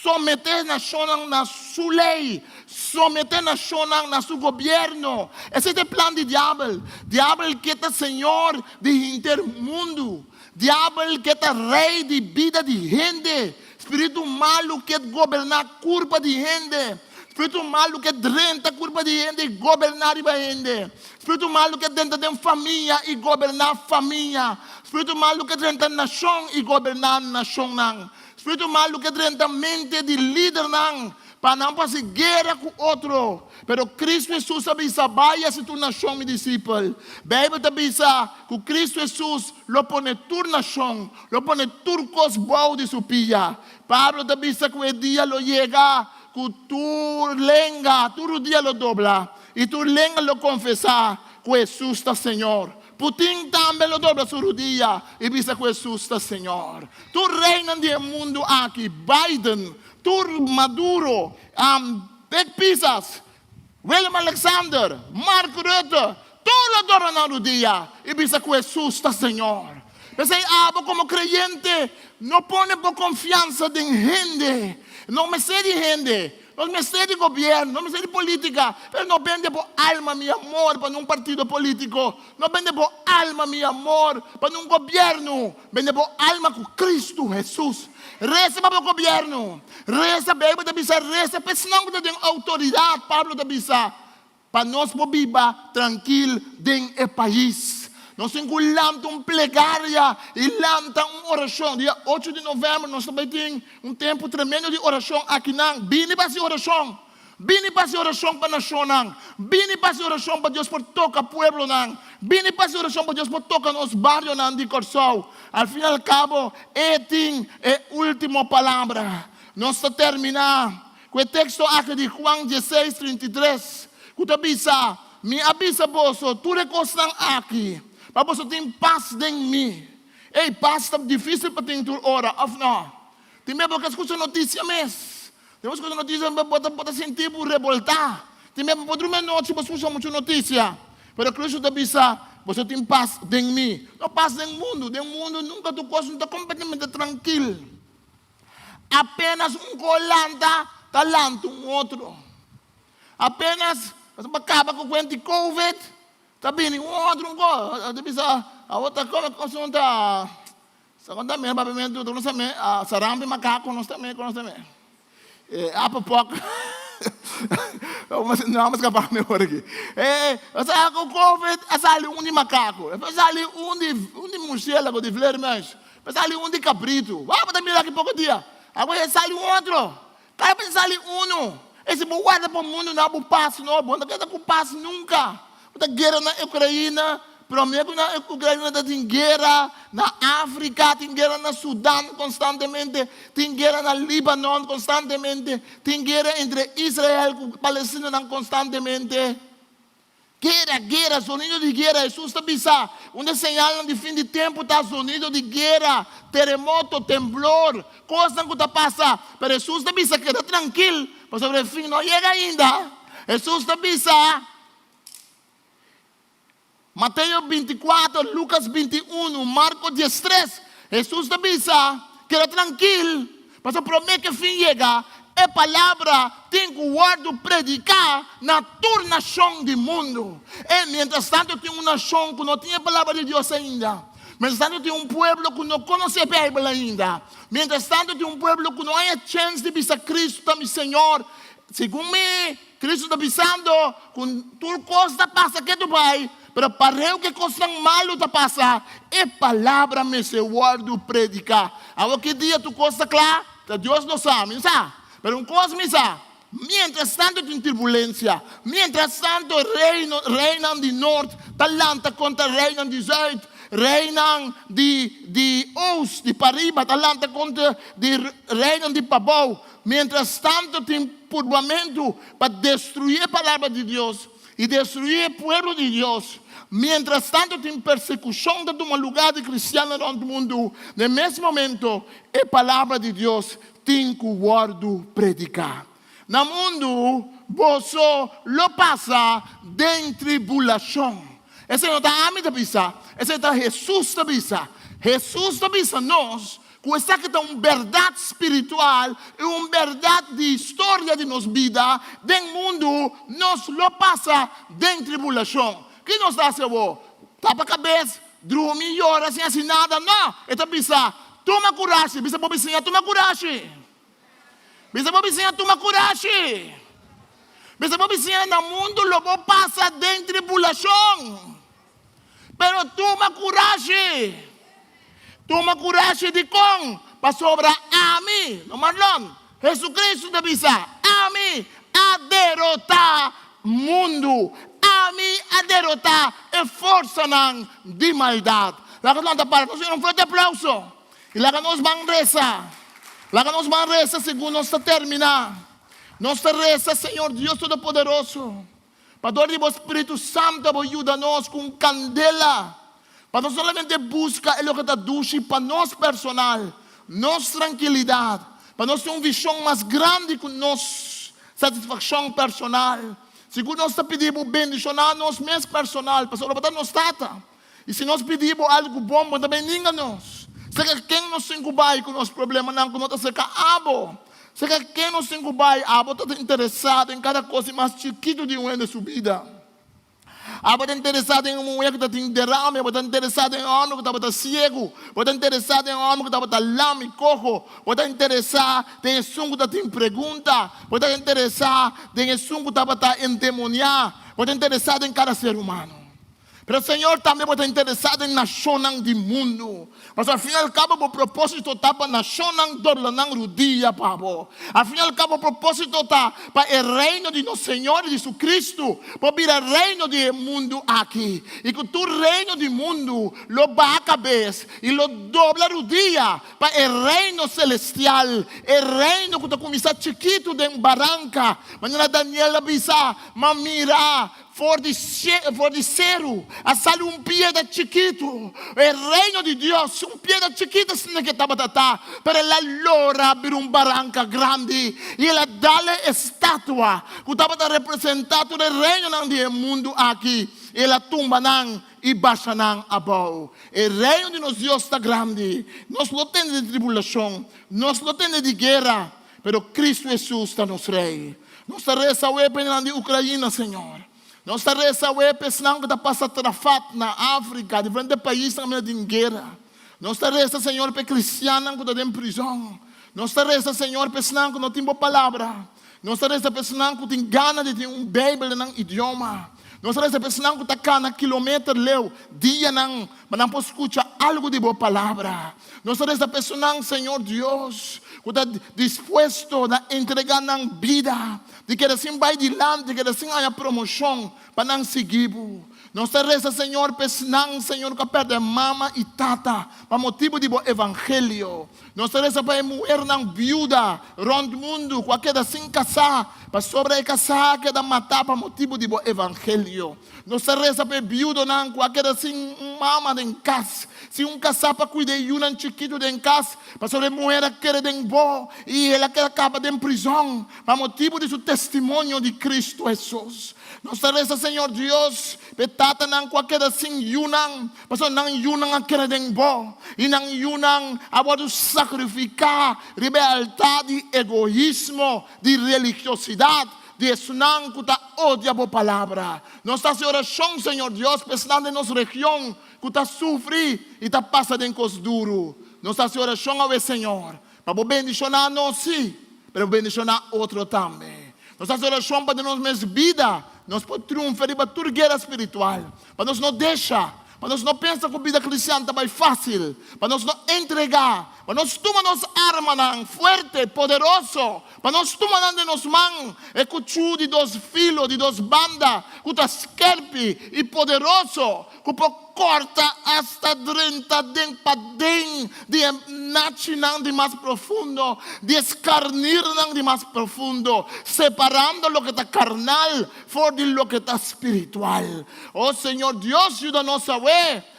[SPEAKER 7] someter a nação na sua lei, someter a nação na seu governo. Esse é o plano do diabo. O diabo que é Senhor do intermundo. O diabo que é rei de vida de gente. Espírito malo que governa a curva de gente. Espírito malo que renta a curva de gente e governar a gente. Espírito malo que dentro de família e governar a família. Espírito malo que renta a nação e governar a nação. Espírito malo que renta a mente de líder para não fazer guerra com outro. Pero Cristo Jesus avisa, vaya se tu nação me discípulo. Bíblia avisa que Cristo Jesus lo pone tu nação, lo pone turcos bom de su pilla. Pablo avisa que o dia lo llega, que tu lengua, tu rodilla lo dobla y tu lengua lo confesa que Jesús está Señor. Putin também lo dobla su rodilla y dice que Jesús está Señor. Tu reina del mundo aquí, Biden, tu Maduro, Beck Pisas, William Alexander, Mark Rutte, tu lo dobla na rodilla y dice que Jesús está Señor. Esse como creyente não põe por confiança em gente. Não me sei de gente, não me sei de governo, não me sei de política. Mas não vende por alma, meu amor, para um partido político. Não vende por alma, meu amor, para um governo. Vende por alma com Cristo Jesus. Reza para o governo. Reza, Bíblia te avisa, reza. Mas não tem autoridade, Pablo te avisa. Para nós viver tranquilo dentro do país. Nós enculamos uma plegária e lanta uma oração. Dia 8 de novembro, nós também temos um tempo tremendo de oração aqui. Vini para essa oração. Vini para essa oração para a nação. Vini para essa oração para Deus por tocar o povo. Vini para essa oração para Deus por tocar nos barrios de Corsol. Al fim e al cabo, é a última palavra. Nós vamos terminar com o texto aqui de João 16, 33. Que avisa, me avisa, posso, tu recostas aqui. Para você ter paz em mim. Ei, paz está difícil para ter hora, ou não? Tem mesmo que escutar notícia mesmo. Tem escutar notícia para sentir por revoltar. Tem mesmo para dormir noite para escutar muita notícia. Mas Cristo te avisa, você tem paz em mim. Não paz no mundo. No mundo nunca tu coisa não está completamente tranquilo. Apenas colanta, talento outro. Apenas, você acaba com o quento de Covid. Está bem, outro, a outra coisa, está, segunda vez, provavelmente, nós também, sarampi macaco, nós também. A pipoca, não, mas capaz melhor aqui. Com o Covid, sali de macaco, sali de murciélago, de flermãs, sali de cabrito, vamos também daqui a pouco dia, agora sali outro, cada sali esse guarda para o mundo, não há passo, não quer com passo nunca. A guerra na Ucrânia, prometo na Ucrânia tem guerra na África, tem guerra no Sudão constantemente, tem guerra no Líbano constantemente, tem guerra entre Israel e Palestina constantemente. Guerra, sonido de guerra. Jesus está avisando, onde señalam de fim de tempo está sonido de guerra, terremoto, temblor, coisa que está passando. Mas Jesus está avisando, queda tranquilo, mas sobre o fim não chega ainda. Jesus está avisando. Mateus 24, Lucas 21, Marcos 13. Jesus te avisa, queda tranquilo, mas promete que o fim chega. A palavra tem que guardar predicar na tua nação do mundo. E, mientras tanto, tem uma nação que não tem a palavra de Deus ainda. Mientras tanto, tem um povo que não conhece a Bíblia ainda. Mientras tanto, tem um povo que não há chance de ver Cristo, meu Senhor. Segundo me, Cristo está avisando, com tudo coisa passa que tu vai. Pero para o que coisa malo está passando, é palavra me se guardo predicar. Agora que dia tu coisa clara, Deus não sabe, sabe? Pero coisa me sabe. Mientras tanto tem turbulência, mientras tanto reinam de norte, talanta contra reinam de sul, reinam de oeste, de pariba, talanta contra reinam de pabau. Mientras tanto tem povoamento para destruir a palavra de Deus e destruir o povo de Deus. Mientras tanto tem persecução de um lugar de cristiano no mundo. No mesmo momento, a palavra de Deus tem que guardar predicar. no mundo, você lo pasa de tribulación. Ese no está a mí de pisa, ese está Jesús de pisa. Jesús de pisa nos, que está que está una verdad espiritual y una verdad de historia de nos vida, del mundo, nos lo pasa de tribulación. ¿Qué nos hace vos? Tapa cabeça, dorme e ora sem assim nada. Não, esta pisa, toma coragem. Pisa para vizinha, toma coragem. Pisa para vizinha, toma coragem. Pisa para vizinha, no mundo logo passa de tribulação. Pero toma coragem. Toma coragem de com para sobrar a mim. No Marlon, Jesucristo te pisa, a mim a derrotar mundo. A mim a derrotar a força de maldade. Lá que nós para um forte aplauso. E lá que nós vamos rezar. Lá que nós vamos rezar segundo nós terminar. Nós rezar, Senhor Deus Todo-Poderoso. Padre do Espírito Santo, ajuda-nos com candela. Para nós solamente buscar o que está doce para nós personal. Nossa tranquilidade. Para nós ter uma visão mais grande com nossa satisfação personal. Segundo nós pedimos bendicionar nós mesmos personal, pastor, para nós tata. E se nós pedimos algo bom, também ninguém-nos. Se quem nos encubai com os problemas, não, que nós estamos abo. Se quem nos encubai, abo está interessado em cada coisa mais chiquito de uma de sua vida. Abo está interessado em uma mulher que está em derrame, abo está interessado em um homem que está cego, abo está interessado em um homem que está lame e cojo, abo está interessado em um que está em pergunta, abo está interessado em um que está endemoniado, abo está interessado em cada ser humano. Mas o Senhor também está interessado em nação do mundo. Mas ao fim e ao cabo, o propósito está para a nação do dia, Pablo. Ao fim e ao cabo, o propósito está para o reino de nosso Senhor Jesus Cristo. Para vir o reino do mundo aqui. E que tu reino do mundo lo va a cabeça e lo dobla o dia para o reino celestial. O reino que está começando chiquito de barranca. Mas Daniel avisa, mamira. For de cero, a sale um pieda chiquito. O reino de Deus, um pieda chiquita sem que estava tatá. Para ela lora abrir barranca grande e ela dá-lhe estátua que estava representando o reino do mundo aqui. Ela tumba não e baixa não abaixo. O reino de nosso Deus está grande. Nós não temos de tribulação, nós não temos de guerra, pero Cristo Jesus está nos rei. Nós reza o na Ucrânia, Senhor. Nós reza o pensando que está passando trafat na África, diferentes países também de guerra. Nós reza, Senhor, para cristianos que estão em prisão. Nós reza, Senhor, pensando que não tem boa palavra. Nós reza pensando que tem ganas de ter Bíblia no idioma. Nós reza pensando que está cada quilômetro leu dia não, mas não pode escutar algo de boa palavra. Nós reza pensando, Senhor Deus, que está disposto a entregar na vida. De que assim vai adiante, de que assim há promoção para não seguir. Nós reza, Senhor, pensando, Senhor, que perde mama e tata, para motivo de evangelho. Nós reza para a mulher não viúva, rond mundo, qualquer assim casar, para sobre casar, que dá matar para motivo de evangelho. Nós reza para a viúva, não, qualquer assim mama em casa. Se casar para cuidar de um chiquito em casa, para sobre a mulher que quer de boa, e ela que acaba de prisão, para motivo de seu testemunho de Cristo Jesus. Nós reza, Senhor Deus, petata não qualquer assim yunang, pastor não yunang a querer de boa, e não yunang a pode sacrificar lealdade, egoísmo, de religiosidade. De não que está odia a palavra. Nossa oração, Senhor Deus, pensando em nossa região, que está sofrendo e está passando em coisas duras. Nossa oração ao Senhor, para bendicionar nós, sim, para bendicionar outro também. Nossa oração para nós mesmos vida, nós podemos triunfar para toda guerra espiritual, para nós não deixar. Para nós não pensar que a vida cristã está mais fácil. Para nós não entregar. Para nós tomar nossa arma forte, poderoso. Para nós tomar de nossas mãos. E cuchu de dos filhos, de dos bandas. Que está esquerpe e poderoso. Que corta hasta 30 den para den. De nachinan de mais profundo. De escarnir de mais profundo. Separando o que está carnal. For de lo que está espiritual. Oh Senhor Deus, ajuda-nos a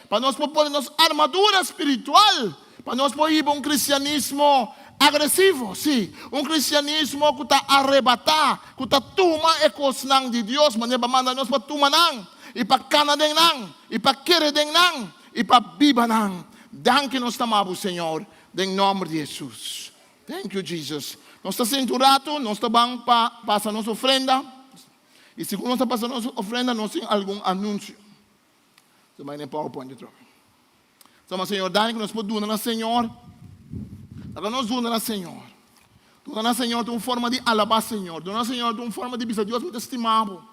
[SPEAKER 7] para nós poder nossa armadura espiritual, para nós poder ir para um cristianismo agressivo, sim. Um cristianismo que está arrebatar, que está toma e coisas de Deus, mas não manda nós para tomar não, e para canadem não, e para querer não, e para biba não. Danke nós amamos, Senhor, em nome de Jesus. Thank you, Jesus. Nós estamos senturados, nós estamos para passar nossa ofrenda. E se nós estamos passando nossa ofrenda, nós temos algum anúncio. Você vai nem PowerPoint, troca. Então, Senhor, dá que nós podemos doar, Senhor. Agora nós doamos, Senhor. Doamos, Senhor, de uma forma de alabar, Senhor. Doamos, Senhor, de uma forma de bisa Deus muito estimado.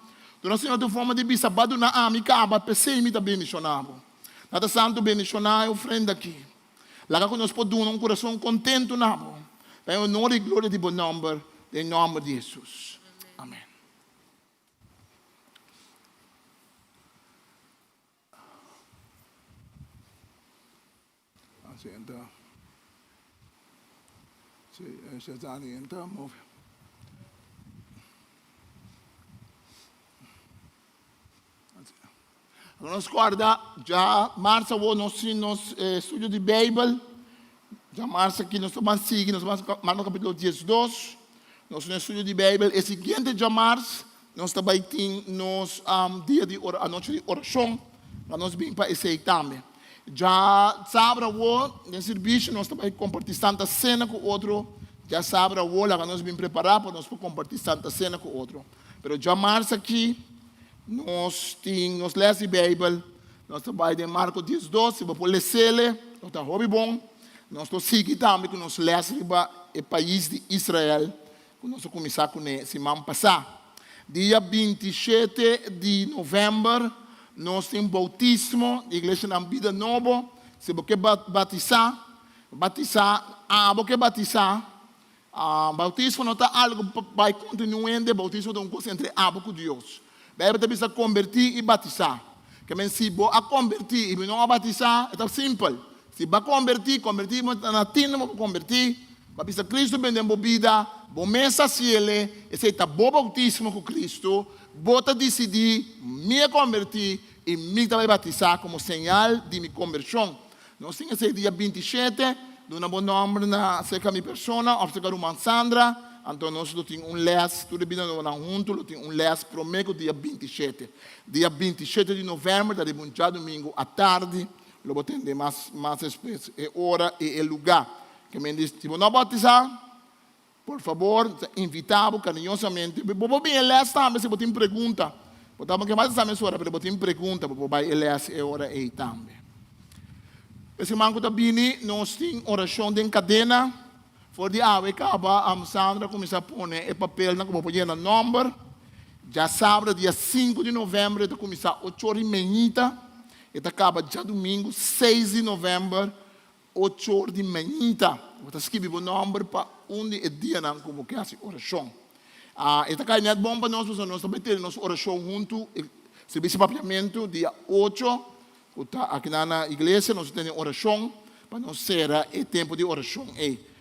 [SPEAKER 7] Doamos, Senhor, de uma forma de bisa baduna amica, aba, PC, me também bendicionado. Nada santo bendicionar a ofrenda aqui. Lá que nós podemos um coração contento, nabo. Para honor e glória de bom nome, em nome de Jesus. Amém.
[SPEAKER 2] Então, se então, move.
[SPEAKER 7] Nós guarda já março o nosso estúdio de Bíblia. Já março aqui nós vamos seguir, nós vamos no capítulo 12. Nosso estúdio de Bíblia. E seguinte de março nós também temos dia de a noite de oração. Nós vamos para esse também. Já sábado no serviço nós também compartilhamos tanta cena com o outro. Já sábado lá nós vamos preparar para nós compartilhar tanta cena com o outro. Mas já março aqui nós lemos a Bíblia, nós trabalhamos em Marcos 10:12, se você ler, nós está muito bom. Nós estamos seguindo também que nós lemos o país de Israel, que nós começamos com a semana passada. Dia 27 de novembro, nós temos bautismo, a igreja na vida nova. Se você batizar, bautismo não está algo para continuar, bautismo é uma coisa entre abo com Deus. Bíblia também se convertir e batizar. Que se você convertir e não batizar, é simples. Se você convertir, na tina para convertir, para Cristo vem em vida, começa se ele, esse é o bom bautismo com Cristo, bota decidir me convertir e me também batizar como sinal de minha conversão. Nós temos esse dia 27, de um bom nome na cerca minha pessoa, ou cerca de Sandra. Então, nós temos les, tudo bem, nós juntos, temos les prometo dia 27. Dia 27 de novembro, da já domingo à tarde, eu vou atender mais espécies, é hora e é lugar. Que me diz, se você não batizar, por favor, invitado carinhosamente. Vou bem les também, se você tem pergunta. Vou que mais essa hora, mas você tem pergunta, vou vai les é hora e também. Esse manco também, nós temos oração de cadena. For de ave acaba, a Sandra começa a pôr o papel na como põe no número. Já sábado, dia 5 de novembro, está começar 8h30. E acaba já domingo, 6 de novembro, 8h30. Vou escrever o número para onde é dia não como que é a oração. E está caindo bom para nós também temos nossa oração junto, serviço de papiamento, dia 8. Aqui na igreja, nós temos oração, para nós ser o tempo de oração.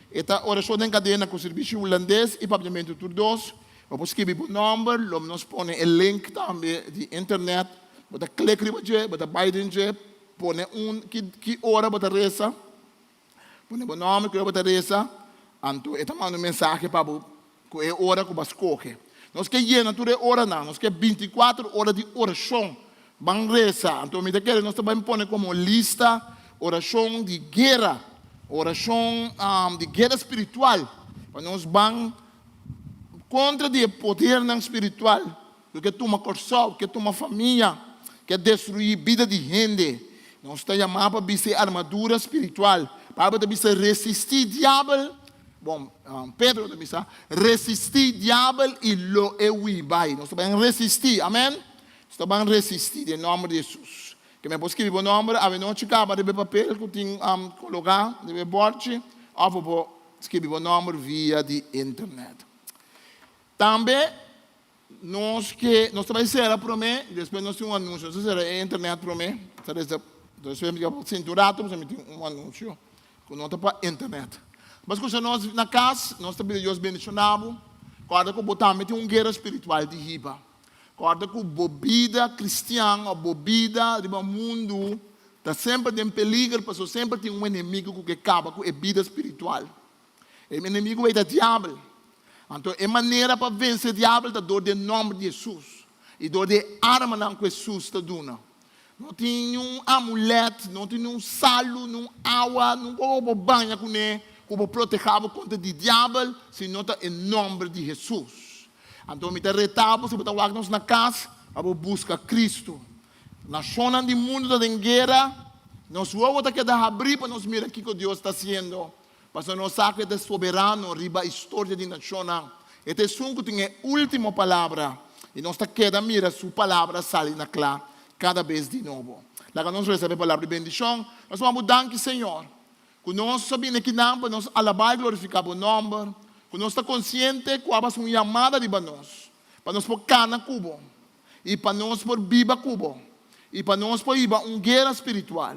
[SPEAKER 7] Esta oração em cadena com o serviço holandês e papiamento por dois. Vamos escrever o número, nós põe o link também de internet. Você clica ali, você vai dentro, põe que hora você reza. Põe o nome que você reza. Então, esta manda mensagem para que é hora que você escolhe. Nós que llena toda hora não, nós que 24 horas de oração. Vamos rezar. Então, nós também põe como lista oração de guerra. Oração de guerra espiritual. Nós vamos contra o poder espiritual. Que toma corção, que toma família, que destruir a vida de gente. Nós estamos chamados para ser armadura espiritual. Para resistir o diabo. Bom, Pedro também está. Resistir o diabo e lo ewibai. Nós estamos resistir. Amém? Estamos resistir em nome de Jesus. Que me posso escrever o nome, a não acaba de papel que eu tenho colocar, de bordo, ou vou escrever o nome via de internet. Também, nós também será para mim, depois nós temos um anúncio, nós será internet para mim, nós temos cinturado, nós temos um anúncio, que nós temos para internet. Mas quando nós na casa, nós também Deus bendicionamos, quando eu botamos uma guerra espiritual de riba. Guarda que a bebida cristiana, a bebida do mundo, está sempre em peligro, porque sempre tem um inimigo que acaba com a vida espiritual. O inimigo é o diabo. Então, a maneira para vencer o diabo é door o nome de Jesus. E door de arma que Jesus está dando. Não tem amuleto, não tem salo, não água, não pode banhar com ele, como proteger contra o diabo, senão em nome de Jesus. Então, me retava, se você está na casa, para buscar Cristo. Na zona do mundo da guerra, nós vamos ter que abrir para nós mirar o que Deus está fazendo. Para nós saber que é soberano, riba a história da nação. Este assunto tem a última palavra. E nós está queda mira sua palavra sale na clara cada vez de novo. Lá que nós recebemos a palavra de bendição, nós vamos dar que Senhor. Quando nós sabemos que não, para nós alabar e glorificar o nome. Quando nós está consciente que há uma chamada de nós. Para nós por cana cubo. E para nós por viva cubo. E para nós por ir uma guerra espiritual.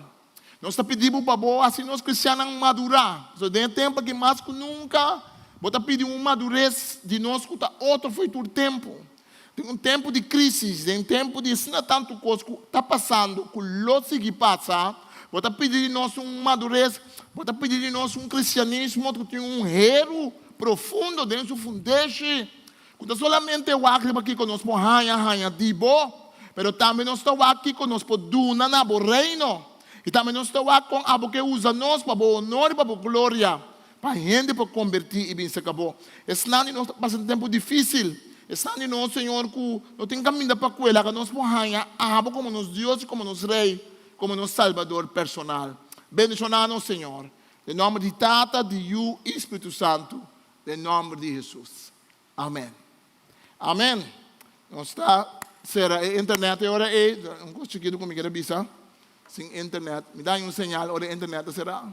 [SPEAKER 7] Nós está pedindo para boa, assim nós cristianos madurar. So, tem tempo que mais que nunca, vou pedir uma madurez de nós que outro foi todo tempo. Tem tempo de crise, tem tempo de não tanto coisa que está passando, que o que passa. Vou pedir de nós uma madurez, vou pedir de nós cristianismo que tem hero profundo dentro do fundeixe. Quando solamente eu aqui conosco ranha de bo, mas também nós estamos aqui conosco duna na bo reino. E também nós estamos aqui com algo que usa nós para o honor e para a glória. Para a gente para convertir e bem se acabou. Esse ano nós estamos passando um tempo difícil. Esse ano nós, Senhor, que não tem caminho para a coelha, que nós podemos algo como nos Deus, como nos Rei, como nos Salvador personal. Bendicionado, Senhor. Em nome de Tata, de Yu e Espírito Santo. Em nome de Jesus. Amém. Amém. Nós está, será a internet agora é, não consigo comigo a visa. Sem internet, me dá um sinal, ora a internet será.